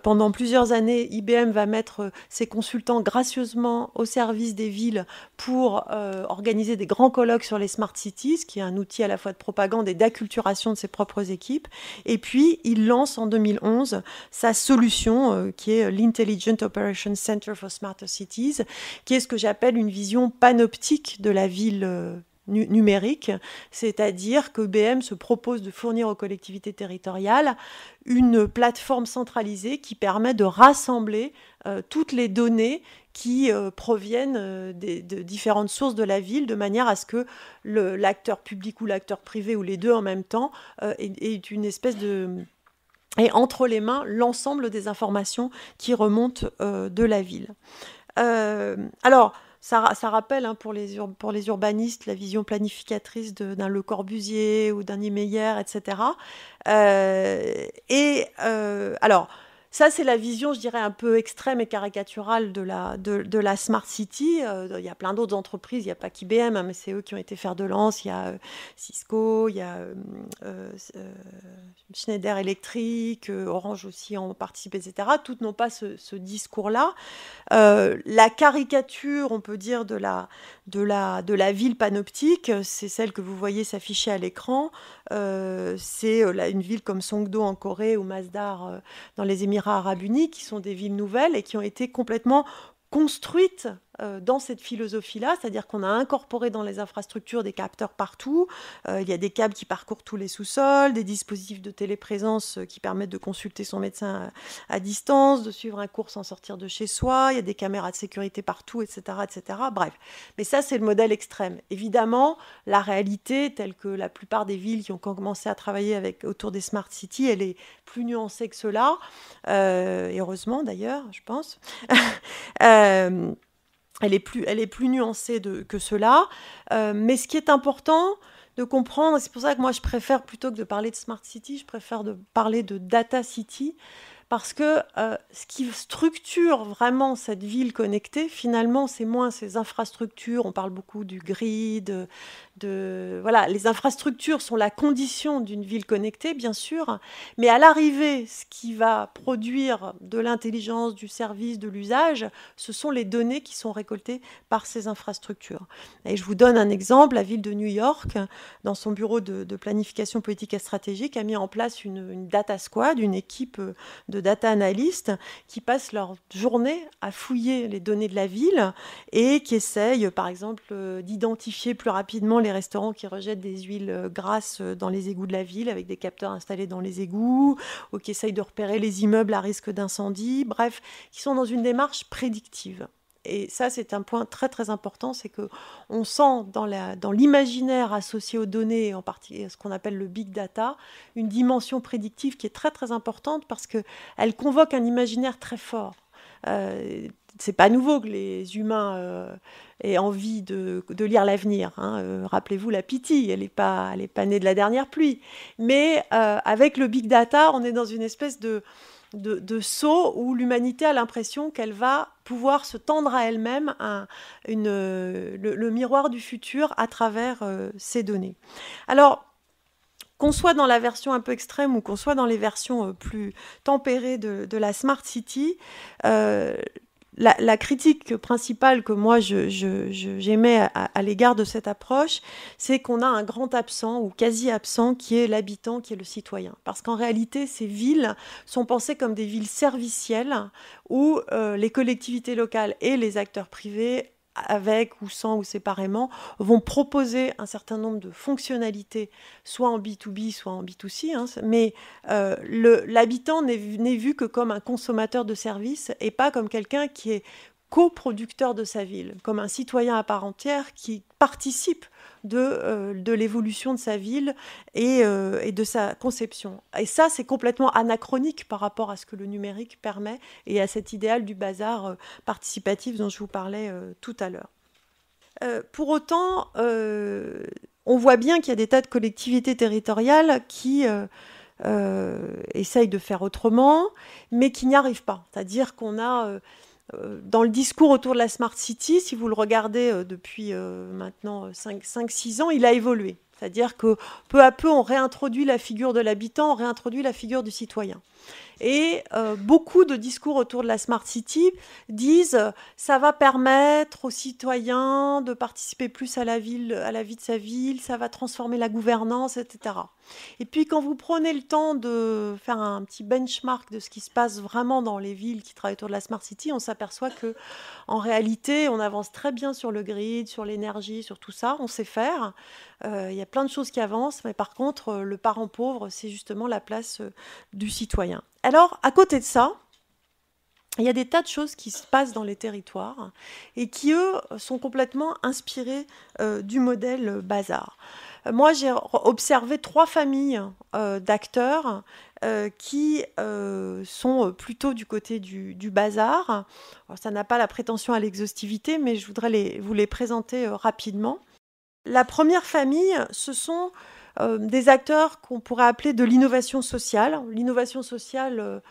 Speaker 2: Pendant plusieurs années, IBM va mettre ses consultants gracieusement au service des villes pour organiser des grands colloques sur les Smart Cities, qui est un outil à la fois de propagande et d'acculturation de ses propres équipes. Et puis, il lance en 2011 sa solution, qui est l'Intelligent Operations Center for Smarter Cities, qui est ce que j'appelle une vision panoptique de la ville numérique, c'est-à-dire que IBM se propose de fournir aux collectivités territoriales une plateforme centralisée qui permet de rassembler toutes les données qui proviennent de différentes sources de la ville, de manière à ce que l'acteur public ou l'acteur privé, ou les deux en même temps, ait une espèce et entre les mains l'ensemble des informations qui remontent de la ville. Alors, ça rappelle pour les urbanistes la vision planificatrice d'un Le Corbusier ou d'un Niemeyer, etc. Alors, ça, c'est la vision, je dirais, un peu extrême et caricaturale de la Smart City. Il y a plein d'autres entreprises, il n'y a pas qu'IBM, mais c'est eux qui ont été fer de lance. Il y a Cisco, il y a Schneider Electric, Orange aussi en participe, etc. Toutes n'ont pas ce discours-là. La caricature, on peut dire, de la ville panoptique, c'est celle que vous voyez s'afficher à l'écran. C'est une ville comme Songdo en Corée ou Masdar dans les Émirats Arabes Unis, qui sont des villes nouvelles et qui ont été complètement construites dans cette philosophie-là, c'est-à-dire qu'on a incorporé dans les infrastructures des capteurs partout. Il y a des câbles qui parcourent tous les sous-sols, des dispositifs de téléprésence qui permettent de consulter son médecin à distance, de suivre un cours sans sortir de chez soi. Il y a des caméras de sécurité partout, etc., etc. Bref, mais ça, c'est le modèle extrême. Évidemment, la réalité, telle que la plupart des villes qui ont commencé à travailler autour des smart cities, elle est plus nuancée que cela, et heureusement d'ailleurs, je pense. Elle est plus nuancée que cela. Mais ce qui est important de comprendre, et c'est pour ça que moi je préfère, plutôt que de parler de smart city, je préfère de parler de data city, parce que ce qui structure vraiment cette ville connectée, finalement, c'est moins ces infrastructures. On parle beaucoup du grid, voilà, les infrastructures sont la condition d'une ville connectée, bien sûr, mais à l'arrivée, ce qui va produire de l'intelligence, du service, de l'usage, ce sont les données qui sont récoltées par ces infrastructures. Et je vous donne un exemple. La ville de New York, dans son bureau de planification politique et stratégique, a mis en place une data squad, une équipe de data analystes qui passent leur journée à fouiller les données de la ville et qui essayent, par exemple, d'identifier plus rapidement les restaurants qui rejettent des huiles grasses dans les égouts de la ville avec des capteurs installés dans les égouts, ou qui essayent de repérer les immeubles à risque d'incendie, bref, qui sont dans une démarche prédictive. Et ça, c'est un point très très important, c'est qu'on sent dans l'imaginaire associé aux données, en particulier ce qu'on appelle le big data, une dimension prédictive qui est très très importante parce qu'elle convoque un imaginaire très fort. C'est pas nouveau que les humains aient envie de lire l'avenir. Rappelez-vous la Pity, elle est pas née de la dernière pluie. Mais avec le big data, on est dans une espèce de saut où l'humanité a l'impression qu'elle va pouvoir se tendre à elle-même le miroir du futur à travers ces données. Alors, qu'on soit dans la version un peu extrême ou qu'on soit dans les versions plus tempérées de la Smart City, la critique principale que moi j'émets à l'égard de cette approche, c'est qu'on a un grand absent ou quasi absent qui est l'habitant, qui est le citoyen. Parce qu'en réalité, ces villes sont pensées comme des villes servicielles où les collectivités locales et les acteurs privés, avec ou sans ou séparément, vont proposer un certain nombre de fonctionnalités, soit en B2B, soit en B2C, mais l'habitant n'est vu que comme un consommateur de services et pas comme quelqu'un qui est coproducteur de sa ville, comme un citoyen à part entière qui participe de l'évolution de sa ville et de sa conception. Et ça, c'est complètement anachronique par rapport à ce que le numérique permet et à cet idéal du bazar participatif dont je vous parlais tout à l'heure. Pour autant, on voit bien qu'il y a des tas de collectivités territoriales qui essayent de faire autrement, mais qui n'y arrivent pas. C'est-à-dire qu'on a... dans le discours autour de la Smart City, si vous le regardez depuis maintenant 5-6 ans, il a évolué. C'est-à-dire que peu à peu, on réintroduit la figure de l'habitant, on réintroduit la figure du citoyen. Et beaucoup de discours autour de la Smart City disent ça va permettre aux citoyens de participer plus à la vie de sa ville, ça va transformer la gouvernance, etc. Et puis quand vous prenez le temps de faire un petit benchmark de ce qui se passe vraiment dans les villes qui travaillent autour de la Smart City, on s'aperçoit que en réalité, on avance très bien sur le grid, sur l'énergie, sur tout ça, on sait faire. Il y a plein de choses qui avancent, mais par contre, le parent pauvre, c'est justement la place du citoyen. Alors, à côté de ça, il y a des tas de choses qui se passent dans les territoires et qui, eux, sont complètement inspirés du modèle bazar. Moi, j'ai observé 3 familles d'acteurs qui sont plutôt du côté du bazar. Alors, ça n'a pas la prétention à l'exhaustivité, mais je voudrais vous les présenter rapidement. La première famille, ce sont des acteurs qu'on pourrait appeler de l'innovation sociale. L'innovation sociale,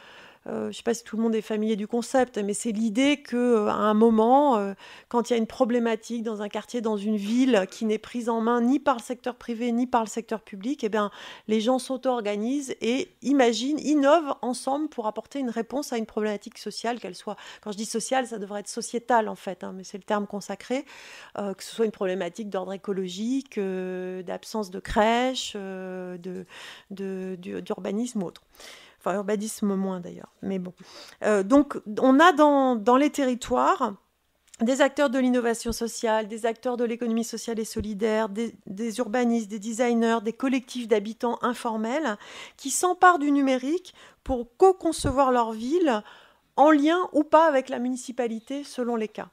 Speaker 2: je ne sais pas si tout le monde est familier du concept, mais c'est l'idée qu'à un moment, quand il y a une problématique dans un quartier, dans une ville qui n'est prise en main ni par le secteur privé ni par le secteur public, eh bien, les gens s'auto-organisent et innovent ensemble pour apporter une réponse à une problématique sociale, qu'elle soit, quand je dis sociale, ça devrait être sociétale en fait, mais c'est le terme consacré, que ce soit une problématique d'ordre écologique, d'absence de crèche, d'urbanisme ou autre. Enfin, urbanisme moins d'ailleurs, mais bon. Donc, on a dans les territoires des acteurs de l'innovation sociale, des acteurs de l'économie sociale et solidaire, des urbanistes, des designers, des collectifs d'habitants informels qui s'emparent du numérique pour co-concevoir leur ville en lien ou pas avec la municipalité selon les cas.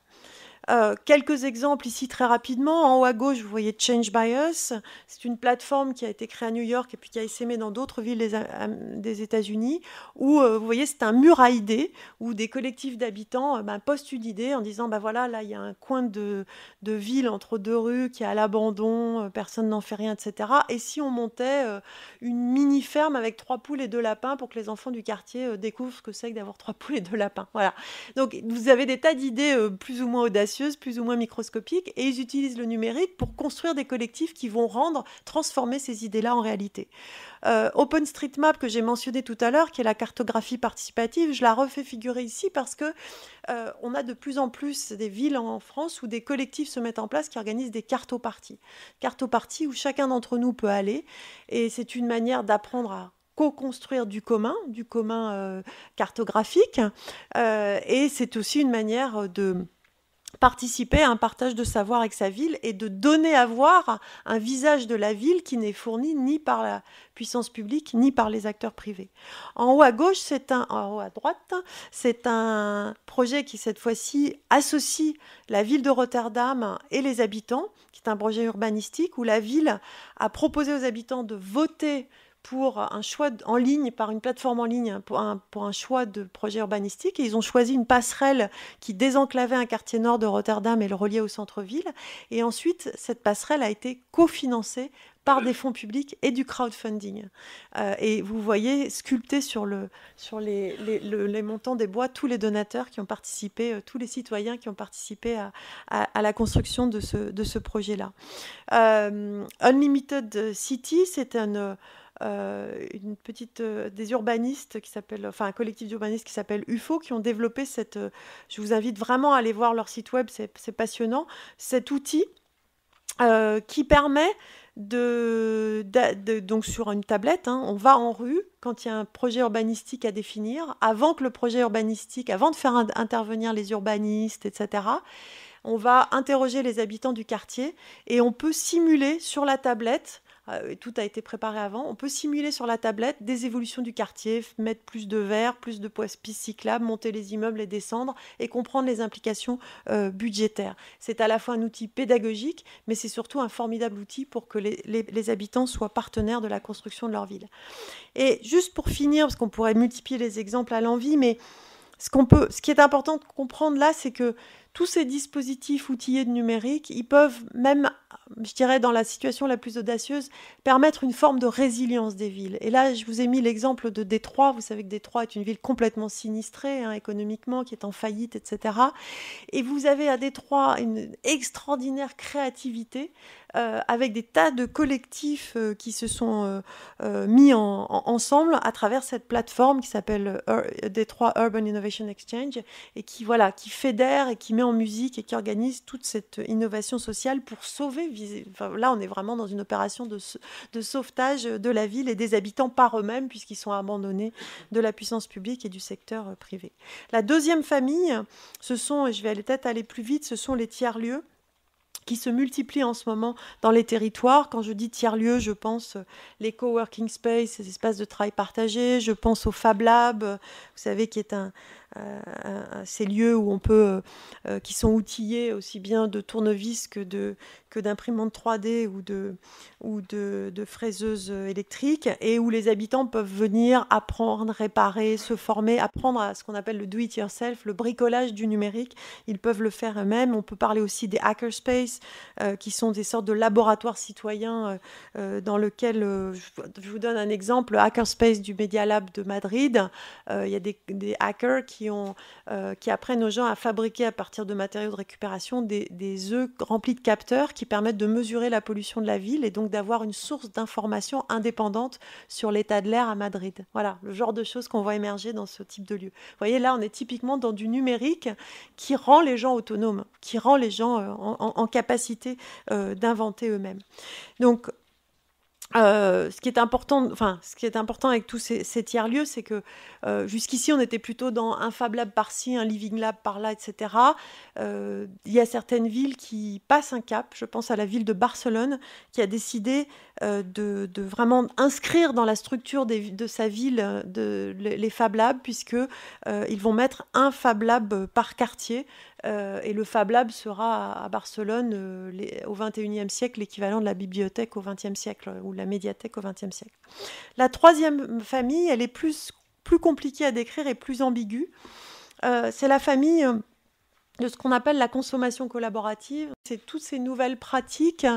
Speaker 2: Quelques exemples ici très rapidement. En haut à gauche, vous voyez Change by Us. C'est une plateforme qui a été créée à New York et puis qui a essaimé dans d'autres villes des États-Unis, où vous voyez, c'est un mur à idées où des collectifs d'habitants postent une idée en disant voilà, là il y a un coin de ville entre deux rues qui est à l'abandon, personne n'en fait rien, etc. Et si on montait une mini-ferme avec 3 poules et 2 lapins pour que les enfants du quartier découvrent ce que c'est que d'avoir 3 poules et 2 lapins. Voilà. Donc vous avez des tas d'idées plus ou moins audacieuses, plus ou moins microscopiques, et ils utilisent le numérique pour construire des collectifs qui vont transformer ces idées-là en réalité. OpenStreetMap, que j'ai mentionné tout à l'heure, qui est la cartographie participative, je la refais figurer ici parce que on a de plus en plus des villes en France où des collectifs se mettent en place qui organisent des cartoparties. Cartoparties où chacun d'entre nous peut aller, et c'est une manière d'apprendre à co-construire du commun cartographique, et c'est aussi une manière de participer à un partage de savoir avec sa ville et de donner à voir un visage de la ville qui n'est fourni ni par la puissance publique ni par les acteurs privés. En haut à gauche, en haut à droite, c'est un projet qui cette fois-ci associe la ville de Rotterdam et les habitants, qui est un projet urbanistique où la ville a proposé aux habitants de voter pour un choix en ligne, par une plateforme en ligne, pour un choix de projet urbanistique. Et ils ont choisi une passerelle qui désenclavait un quartier nord de Rotterdam et le reliait au centre-ville. Et ensuite, cette passerelle a été cofinancée par des fonds publics et du crowdfunding. Et vous voyez sculpté sur les montants des bois tous les donateurs qui ont participé, tous les citoyens qui ont participé à la construction de ce projet-là. Unlimited City, c'est une petite des urbanistes un collectif d'urbanistes qui s'appelle UFO, qui ont développé je vous invite vraiment à aller voir leur site web, c'est passionnant, cet outil qui permet donc sur une tablette, on va en rue quand il y a un projet urbanistique à définir, avant de faire intervenir les urbanistes, etc. On va interroger les habitants du quartier et on peut simuler sur la tablette, tout a été préparé avant, on peut simuler sur la tablette des évolutions du quartier, mettre plus de verre, plus de pistes cyclables, monter les immeubles et descendre, et comprendre les implications budgétaires. C'est à la fois un outil pédagogique, mais c'est surtout un formidable outil pour que les habitants soient partenaires de la construction de leur ville. Et juste pour finir, parce qu'on pourrait multiplier les exemples à l'envi, mais ce qui est important de comprendre là, c'est que tous ces dispositifs outillés de numérique, ils peuvent même, je dirais dans la situation la plus audacieuse, permettre une forme de résilience des villes. Et là, je vous ai mis l'exemple de Détroit. Vous savez que Détroit est une ville complètement sinistrée économiquement, qui est en faillite, etc. Et vous avez à Détroit une extraordinaire créativité avec des tas de collectifs qui se sont mis ensemble à travers cette plateforme qui s'appelle Détroit Urban Innovation Exchange, et qui fédère et qui met en musique et qui organise toute cette innovation sociale pour sauver. Là, on est vraiment dans une opération de sauvetage de la ville et des habitants par eux-mêmes, puisqu'ils sont abandonnés de la puissance publique et du secteur privé. La deuxième famille, et je vais peut-être aller plus vite, ce sont les tiers-lieux qui se multiplient en ce moment dans les territoires. Quand je dis tiers-lieux, je pense les coworking space, les espaces de travail partagés, je pense au Fab Lab, vous savez, qui est ces lieux où on peut, qui sont outillés aussi bien de tournevis que d'imprimantes 3D ou de fraiseuses électriques, et où les habitants peuvent venir apprendre, réparer, se former, apprendre à ce qu'on appelle le do-it-yourself, le bricolage du numérique. Ils peuvent le faire eux-mêmes. On peut parler aussi des hackerspace, qui sont des sortes de laboratoires citoyens dans lesquels, je vous donne un exemple, le hackerspace du Media Lab de Madrid. Il y a des hackers qui apprennent aux gens à fabriquer à partir de matériaux de récupération des œufs remplis de capteurs qui permettent de mesurer la pollution de la ville et donc d'avoir une source d'information indépendante sur l'état de l'air à Madrid. Voilà, le genre de choses qu'on voit émerger dans ce type de lieu. Vous voyez, là, on est typiquement dans du numérique qui rend les gens autonomes, qui rend les gens en capacité d'inventer eux-mêmes. Donc, ce qui est important, avec tous ces tiers-lieux, c'est que jusqu'ici, on était plutôt dans un Fab Lab par-ci, un Living Lab par-là, etc. Il y a certaines villes qui passent un cap. Je pense à la ville de Barcelone, qui a décidé de vraiment inscrire dans la structure de sa ville les Fab Labs, puisque ils vont mettre un Fab Lab par quartier. Et le Fab Lab sera à Barcelone au XXIe siècle, l'équivalent de la bibliothèque au XXe siècle, ou la médiathèque au XXe siècle. La troisième famille, elle est plus compliquée à décrire et plus ambiguë. C'est la famille de ce qu'on appelle la consommation collaborative. C'est toutes ces nouvelles pratiques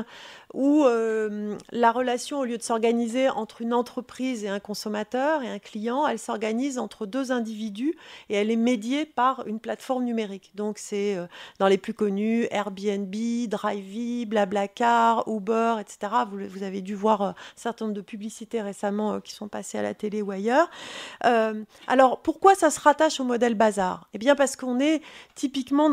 Speaker 2: où la relation, au lieu de s'organiser entre une entreprise et un consommateur et un client, elle s'organise entre deux individus et elle est médiée par une plateforme numérique. Donc c'est dans les plus connus, Airbnb, Drivey, Blablacar, Uber, etc. Vous avez dû voir un certain nombre de publicités récemment qui sont passées à la télé ou ailleurs. Alors pourquoi ça se rattache au modèle bazar ? Eh bien parce qu'on est typiquement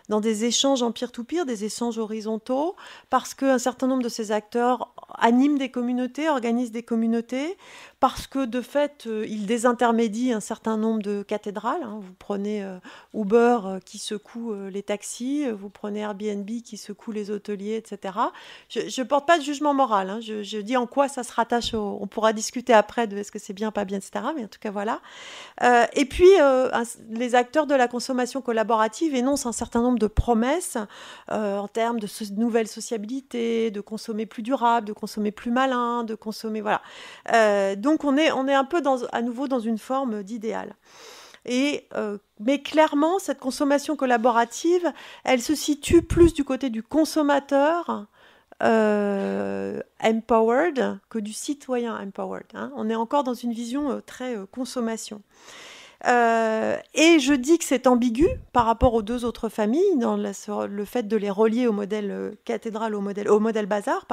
Speaker 2: dans des échanges en peer-to-peer, des échanges horizontaux, parce qu'un certain nombre de ces acteurs animent des communautés, organisent des communautés, parce que de fait, ils désintermédient un certain nombre de cathédrales. Vous prenez Uber qui secoue les taxis, vous prenez Airbnb qui secoue les hôteliers, etc. Je ne porte pas de jugement moral. Je dis en quoi ça se rattache on pourra discuter après de est-ce que c'est bien, pas bien, etc. Mais en tout cas, voilà. Et puis, les acteurs de la consommation collaborative énoncent un certain nombre de promesses en termes de nouvelle sociabilité, de consommer plus durable, de consommer plus malin, de consommer... Voilà. Donc, on est un peu à nouveau dans une forme d'idéal. Mais clairement, cette consommation collaborative, elle se situe plus du côté du consommateur empowered que du citoyen empowered. On est encore dans une vision très consommation. Et je dis que c'est ambigu par rapport aux deux autres familles, dans le fait de les relier au modèle cathédrale, au modèle bazar,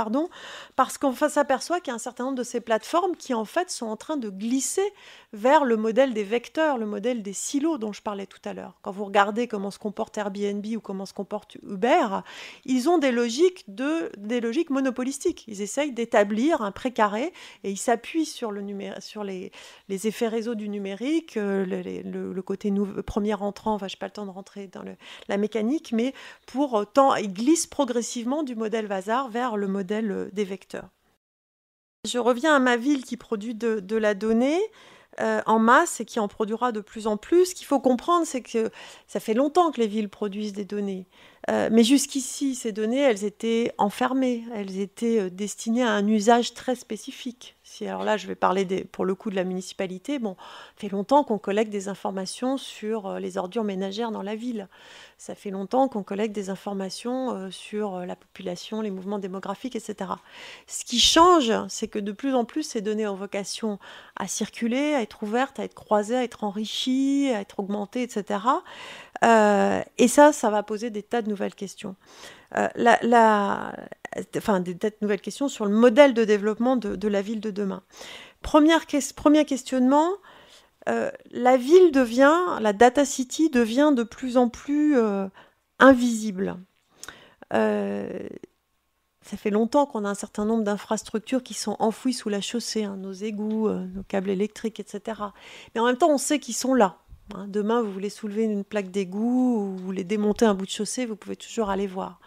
Speaker 2: parce qu'on s'aperçoit qu'il y a un certain nombre de ces plateformes qui, en fait, sont en train de glisser vers le modèle des vecteurs, le modèle des silos dont je parlais tout à l'heure. Quand vous regardez comment se comporte Airbnb ou comment se comporte Uber, ils ont des logiques monopolistiques. Ils essayent d'établir un précaré et ils s'appuient sur les effets réseau du numérique, le côté premier entrant, je n'ai pas le temps de rentrer dans la mécanique, mais pour autant, ils glissent progressivement du modèle bazar vers le modèle des vecteurs. Je reviens à ma ville qui produit de la donnée en masse et qui en produira de plus en plus. Ce qu'il faut comprendre, c'est que ça fait longtemps que les villes produisent des données. Mais jusqu'ici, ces données, elles étaient enfermées, elles étaient destinées à un usage très spécifique. Alors là, je vais parler pour le coup de la municipalité. Bon, ça fait longtemps qu'on collecte des informations sur les ordures ménagères dans la ville. Ça fait longtemps qu'on collecte des informations sur la population, les mouvements démographiques, etc. Ce qui change, c'est que de plus en plus, ces données ont vocation à circuler, à être ouvertes, à être croisées, à être enrichies, à être augmentées, etc. Et ça va poser des tas de nouvelles questions. Des tas de nouvelles questions sur le modèle de développement de la ville de demain. Premier questionnement, la data city devient de plus en plus invisible. Ça fait longtemps qu'on a un certain nombre d'infrastructures qui sont enfouies sous la chaussée, nos égouts, nos câbles électriques, etc. Mais en même temps, on sait qu'ils sont là. Demain, vous voulez soulever une plaque d'égout ou vous voulez démonter un bout de chaussée, vous pouvez toujours aller voir.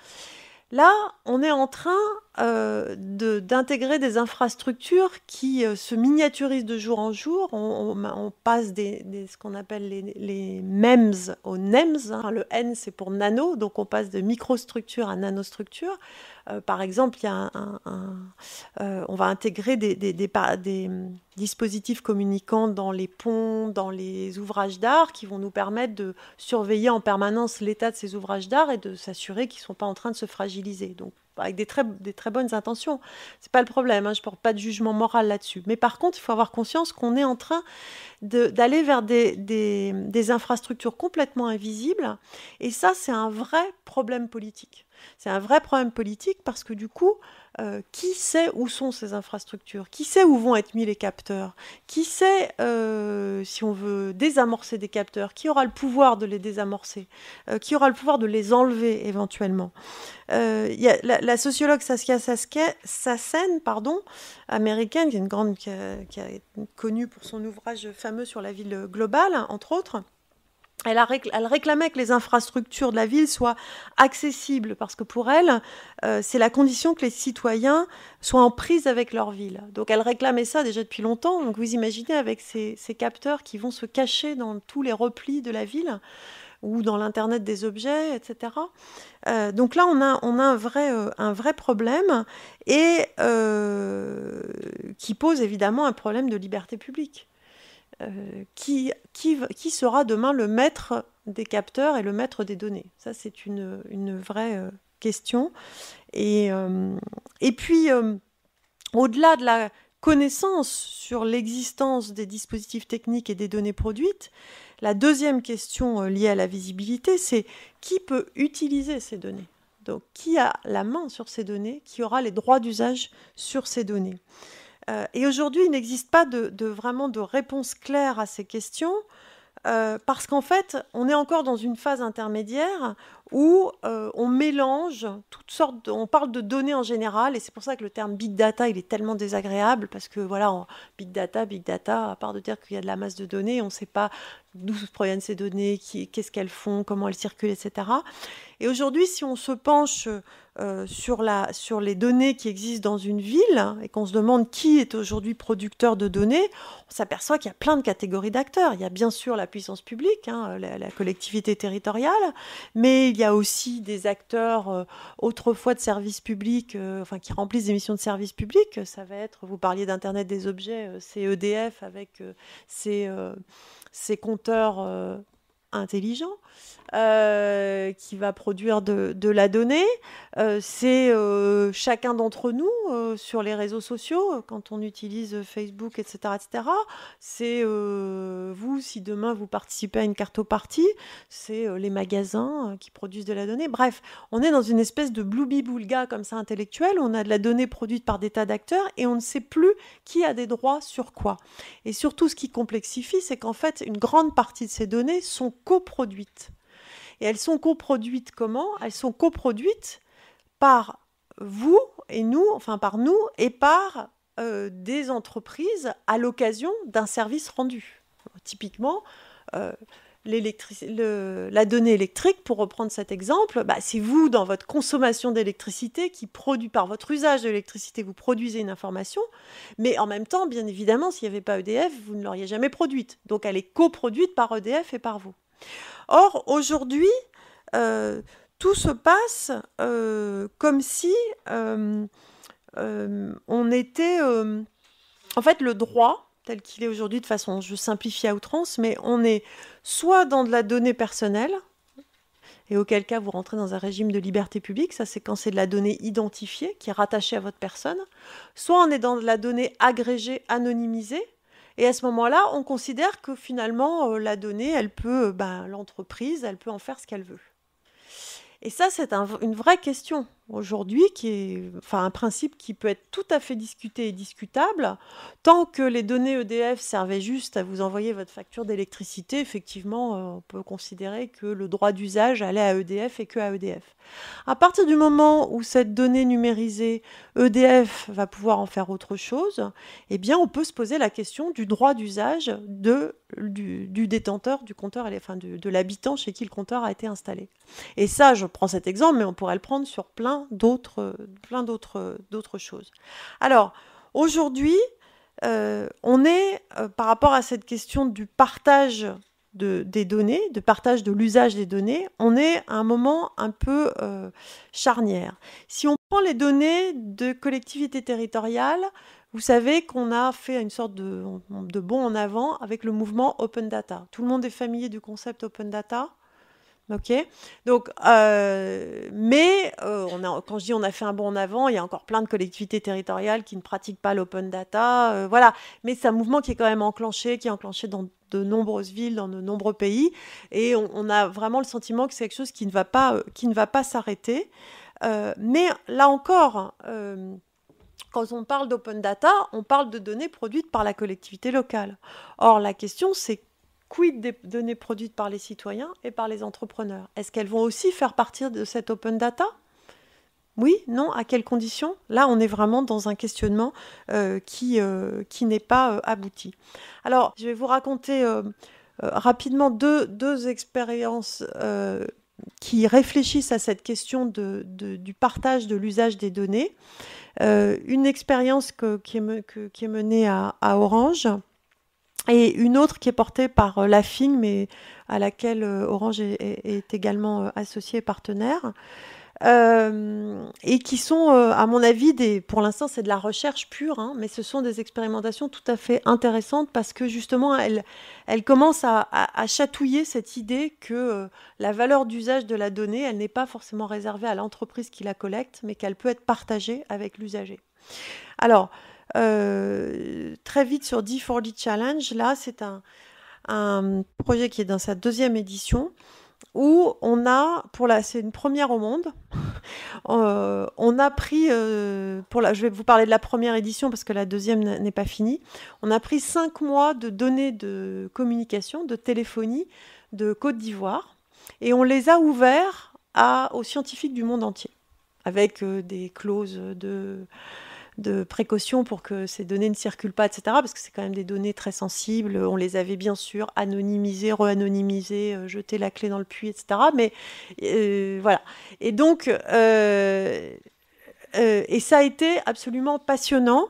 Speaker 2: Là, on est en train d'intégrer des infrastructures qui se miniaturisent de jour en jour. On passe ce qu'on appelle les MEMS aux NEMS. Le N, c'est pour nano, donc on passe de microstructure à nanostructure. Par exemple, on va intégrer des dispositifs communicants dans les ponts, dans les ouvrages d'art, qui vont nous permettre de surveiller en permanence l'état de ces ouvrages d'art et de s'assurer qu'ils ne sont pas en train de se fragiliser. Donc, avec des très bonnes intentions. C'est pas le problème, je ne porte pas de jugement moral là-dessus. Mais par contre, il faut avoir conscience qu'on est en train d'aller vers des infrastructures complètement invisibles. Et ça, c'est un vrai problème politique. C'est un vrai problème politique parce que du coup, qui sait où sont ces infrastructures? Qui sait où vont être mis les capteurs? Qui sait, si on veut désamorcer des capteurs, qui aura le pouvoir de les désamorcer? Qui aura le pouvoir de les enlever éventuellement? Il y a la sociologue Saskia Sassen, américaine, qui est une grande, qui est connue pour son ouvrage fameux sur la ville globale, entre autres. Elle réclamait que les infrastructures de la ville soient accessibles, parce que pour elle, c'est la condition que les citoyens soient en prise avec leur ville. Donc elle réclamait ça déjà depuis longtemps. Donc vous imaginez avec ces capteurs qui vont se cacher dans tous les replis de la ville, ou dans l'Internet des objets, etc. Donc là, on a un vrai problème, et qui pose évidemment un problème de liberté publique. Qui sera demain le maître des capteurs et le maître des données? Ça, c'est une vraie question. Et puis, au-delà de la connaissance sur l'existence des dispositifs techniques et des données produites, la deuxième question liée à la visibilité, c'est qui peut utiliser ces données? Donc, qui a la main sur ces données? Qui aura les droits d'usage sur ces données? Et aujourd'hui, il n'existe pas vraiment de réponse claire à ces questions, parce qu'en fait, on est encore dans une phase intermédiaire où on mélange toutes sortes on parle de données en général, et c'est pour ça que le terme big data, il est tellement désagréable, parce que voilà, big data, à part de dire qu'il y a de la masse de données, on ne sait pas d'où proviennent ces données, qu'est-ce qu'elles font, comment elles circulent, etc. Et aujourd'hui, si on se penche sur les données qui existent dans une ville, et qu'on se demande qui est aujourd'hui producteur de données, on s'aperçoit qu'il y a plein de catégories d'acteurs. Il y a bien sûr la puissance publique, la collectivité territoriale, mais il y a aussi des acteurs autrefois de services publics, qui remplissent des missions de service public. Ça va être, vous parliez d'Internet des objets, c'est EDF avec ses compteurs intelligents, qui va produire de la donnée. C'est chacun d'entre nous sur les réseaux sociaux, quand on utilise Facebook, etc. etc. C'est vous, si demain vous participez à une cartopartie, c'est les magasins qui produisent de la donnée. Bref, on est dans une espèce de bloubi-boulga comme ça intellectuel. On a de la donnée produite par des tas d'acteurs et on ne sait plus qui a des droits sur quoi. Et surtout, ce qui complexifie, c'est qu'en fait, une grande partie de ces données sont coproduites. Et elles sont coproduites comment? Elles sont coproduites par vous et nous, par nous et par des entreprises à l'occasion d'un service rendu. Typiquement, la donnée électrique, pour reprendre cet exemple, c'est vous, dans votre consommation d'électricité, par votre usage de l'électricité, vous produisez une information, mais en même temps, bien évidemment, s'il n'y avait pas EDF, vous ne l'auriez jamais produite. Donc elle est coproduite par EDF et par vous. Or, aujourd'hui, tout se passe comme si on était... en fait, le droit, tel qu'il est aujourd'hui, de façon, je simplifie à outrance, mais on est soit dans de la donnée personnelle, et auquel cas vous rentrez dans un régime de liberté publique, ça c'est quand c'est de la donnée identifiée, qui est rattachée à votre personne, soit on est dans de la donnée agrégée, anonymisée, et à ce moment-là, on considère que finalement, la donnée, elle peut, l'entreprise, elle peut en faire ce qu'elle veut. Et ça, c'est une vraie question aujourd'hui, qui est un principe qui peut être tout à fait discuté et discutable. Tant que les données EDF servaient juste à vous envoyer votre facture d'électricité, effectivement, on peut considérer que le droit d'usage allait à EDF et que à EDF. À partir du moment où cette donnée numérisée, EDF va pouvoir en faire autre chose, eh bien, on peut se poser la question du droit d'usage du détenteur du compteur, de l'habitant chez qui le compteur a été installé. Et ça, je prends cet exemple, mais on pourrait le prendre sur plein d'autres choses. Alors, aujourd'hui, on est, par rapport à cette question du partage des données, de partage de l'usage des données, on est à un moment un peu charnière. Si on prend les données de collectivités territoriales, vous savez qu'on a fait une sorte de bond en avant avec le mouvement Open Data. Tout le monde est familier du concept Open Data ? Ok, donc, quand je dis on a fait un bond en avant, il y a encore plein de collectivités territoriales qui ne pratiquent pas l'open data, voilà. Mais c'est un mouvement qui est quand même enclenché, dans de nombreuses villes, dans de nombreux pays, et on a vraiment le sentiment que c'est quelque chose qui ne va pas s'arrêter. Mais là encore, quand on parle d'open data, on parle de données produites par la collectivité locale. Or, la question, c'est quid des données produites par les citoyens et par les entrepreneurs? Est-ce qu'elles vont aussi faire partie de cette open data? Oui, non, à quelles conditions? Là, on est vraiment dans un questionnement qui n'est pas abouti. Alors, je vais vous raconter rapidement deux expériences qui réfléchissent à cette question du partage de l'usage des données. Une expérience qui est menée à Orange et une autre qui est portée par l'AFING, mais à laquelle Orange est également associé et partenaire. Et qui sont, à mon avis, pour l'instant, c'est de la recherche pure, hein, mais ce sont des expérimentations tout à fait intéressantes parce que justement, elles commencent à chatouiller cette idée que la valeur d'usage de la donnée, elle n'est pas forcément réservée à l'entreprise qui la collecte, mais qu'elle peut être partagée avec l'usager. Alors, très vite sur D4D Challenge, là, c'est un projet qui est dans sa 2e édition, où on a, c'est une première au monde, on a pris, je vais vous parler de la première édition parce que la 2e n'est pas finie, on a pris 5 mois de données de communication, de téléphonie de Côte d'Ivoire, et on les a ouverts aux scientifiques du monde entier, avec des clauses de précaution pour que ces données ne circulent pas, etc., parce que c'est quand même des données très sensibles. On les avait bien sûr anonymisées, re-anonymisées, jeté la clé dans le puits, etc. Mais voilà. Et donc, et ça a été absolument passionnant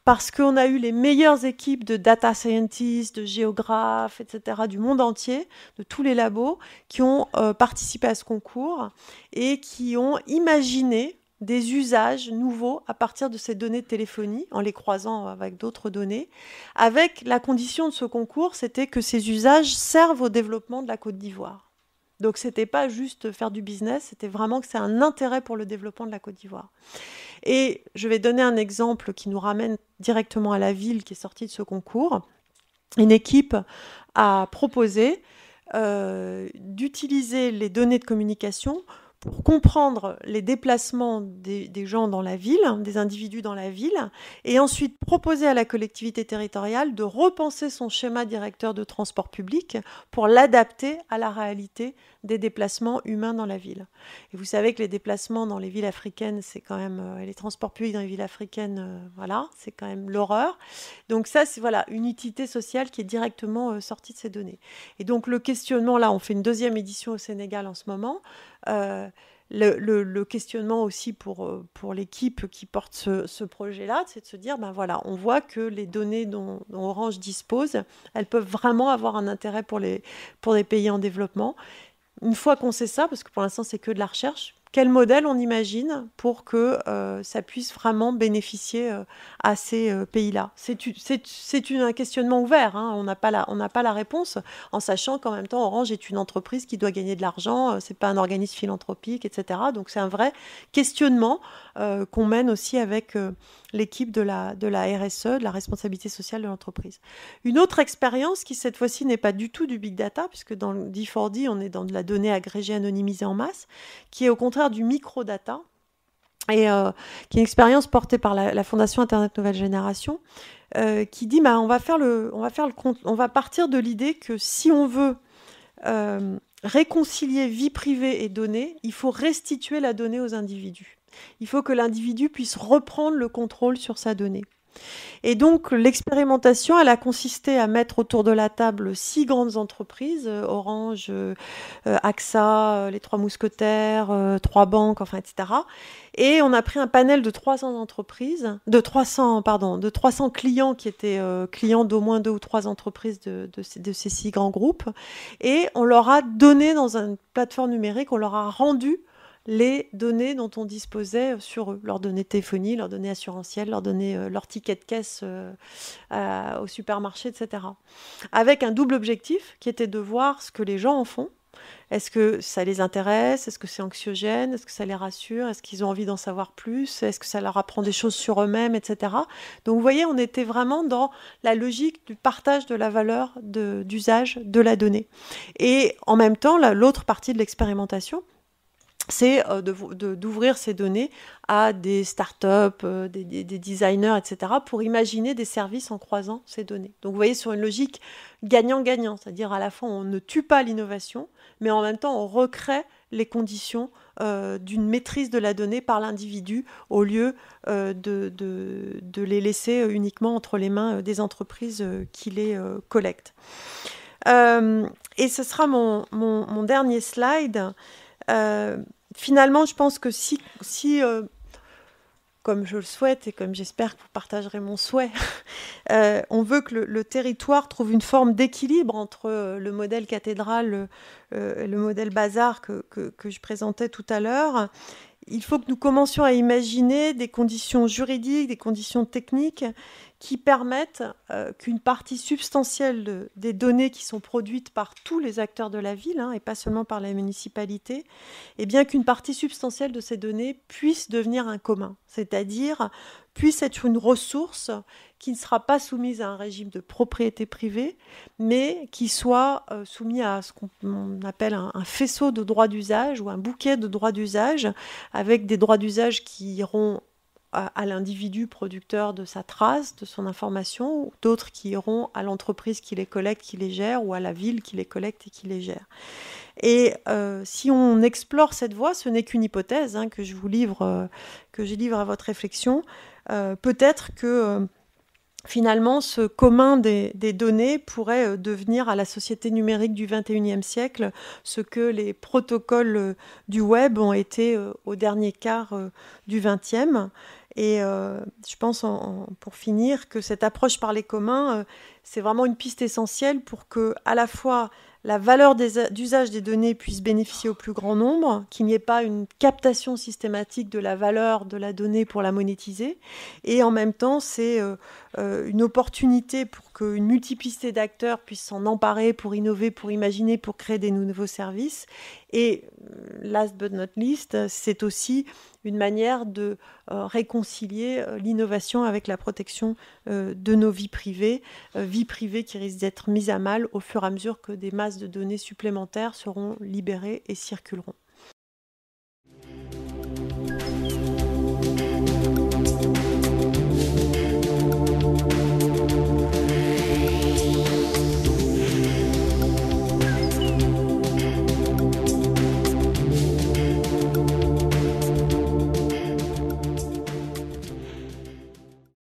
Speaker 2: parce qu'on a eu les meilleures équipes de data scientists, de géographes, etc., du monde entier, de tous les labos, qui ont participé à ce concours et qui ont imaginé des usages nouveaux à partir de ces données de téléphonie, en les croisant avec d'autres données, avec la condition de ce concours, c'était que ces usages servent au développement de la Côte d'Ivoire. Donc c'était pas juste faire du business, c'était vraiment que c'est un intérêt pour le développement de la Côte d'Ivoire. Et je vais donner un exemple qui nous ramène directement à la ville qui est sortie de ce concours. Une équipe a proposé d'utiliser les données de communication pour comprendre les déplacements des gens dans la ville, des individus dans la ville, et ensuite proposer à la collectivité territoriale de repenser son schéma directeur de transport public pour l'adapter à la réalité des déplacements humains dans la ville. Et vous savez que les déplacements dans les villes africaines, c'est quand même les transports publics dans les villes africaines, voilà, c'est quand même l'horreur. Donc ça, c'est voilà une utilité sociale qui est directement sortie de ces données. Et donc le questionnement, là, on fait une 2e édition au Sénégal en ce moment. Le questionnement aussi pour l'équipe qui porte ce projet-là, c'est de se dire, ben voilà, on voit que les données dont Orange dispose, elles peuvent vraiment avoir un intérêt pour les pays en développement. Une fois qu'on sait ça, parce que pour l'instant c'est que de la recherche, quel modèle on imagine pour que ça puisse vraiment bénéficier à ces pays-là? C'est un questionnement ouvert, hein. On n'a pas la réponse, en sachant qu'en même temps, Orange est une entreprise qui doit gagner de l'argent, c'est pas un organisme philanthropique, etc. Donc c'est un vrai questionnement qu'on mène aussi avec l'équipe de la RSE, de la responsabilité sociale de l'entreprise. Une autre expérience qui, cette fois-ci, n'est pas du tout du big data, puisque dans le D4D, on est dans de la donnée agrégée, anonymisée en masse, qui est au contraire du microdata, et qui est une expérience portée par la Fondation Internet Nouvelle Génération, qui dit on va partir de l'idée que si on veut réconcilier vie privée et données, il faut restituer la donnée aux individus. Il faut que l'individu puisse reprendre le contrôle sur sa donnée. Et donc l'expérimentation, elle a consisté à mettre autour de la table 6 grandes entreprises, Orange, AXA, les 3 mousquetaires, 3 banques, enfin, etc. Et on a pris un panel de 300 entreprises, de 300 clients qui étaient clients d'au moins 2 ou 3 entreprises de ces 6 grands groupes. Et on leur a donné dans une plateforme numérique, on leur a rendu les données dont on disposait sur eux, leurs données de téléphonie, leurs données assurantielles, leurs tickets de caisse au supermarché, etc. Avec un double objectif qui était de voir ce que les gens en font. Est-ce que ça les intéresse? Est-ce que c'est anxiogène? Est-ce que ça les rassure? Est-ce qu'ils ont envie d'en savoir plus? Est-ce que ça leur apprend des choses sur eux-mêmes, etc. Donc vous voyez, on était vraiment dans la logique du partage de la valeur d'usage de la donnée. Et en même temps, l'autre partie de l'expérimentation, c'est d'ouvrir ces données à des startups, des designers, etc., pour imaginer des services en croisant ces données. Donc vous voyez, sur une logique gagnant-gagnant, c'est-à-dire à la fois on ne tue pas l'innovation, mais en même temps on recrée les conditions d'une maîtrise de la donnée par l'individu au lieu de les laisser uniquement entre les mains des entreprises qui les collectent. Et ce sera mon dernier slide. Finalement, je pense que si comme je le souhaite et comme j'espère que vous partagerez mon souhait, on veut que le territoire trouve une forme d'équilibre entre le modèle cathédrale et le modèle bazar que je présentais tout à l'heure. Il faut que nous commencions à imaginer des conditions juridiques, des conditions techniques qui permettent qu'une partie substantielle des données qui sont produites par tous les acteurs de la ville, et pas seulement par la municipalité, et bien qu'une partie substantielle de ces données puisse devenir un commun, c'est-à-dire puisse être une ressource qui ne sera pas soumise à un régime de propriété privée, mais qui soit soumise à ce qu'on appelle un faisceau de droits d'usage ou un bouquet de droits d'usage, avec des droits d'usage qui iront à l'individu producteur de sa trace, de son information, d'autres qui iront à l'entreprise qui les collecte, qui les gère, ou à la ville qui les collecte et qui les gère. Et si on explore cette voie, ce n'est qu'une hypothèse que je livre à votre réflexion. Peut-être que finalement, ce commun des données pourrait devenir à la société numérique du XXIe siècle ce que les protocoles du web ont été au dernier quart du XXe. Et je pense, pour finir, que cette approche par les communs, c'est vraiment une piste essentielle pour que, à la fois, la valeur d'usage des données puisse bénéficier au plus grand nombre, qu'il n'y ait pas une captation systématique de la valeur de la donnée pour la monétiser. Et en même temps, c'est une opportunité pour qu'une multiplicité d'acteurs puissent s'en emparer pour innover, pour imaginer, pour créer des nouveaux services. Et last but not least, c'est aussi une manière de réconcilier l'innovation avec la protection de nos vies privées qui risquent d'être mises à mal au fur et à mesure que des masses de données supplémentaires seront libérées et circuleront.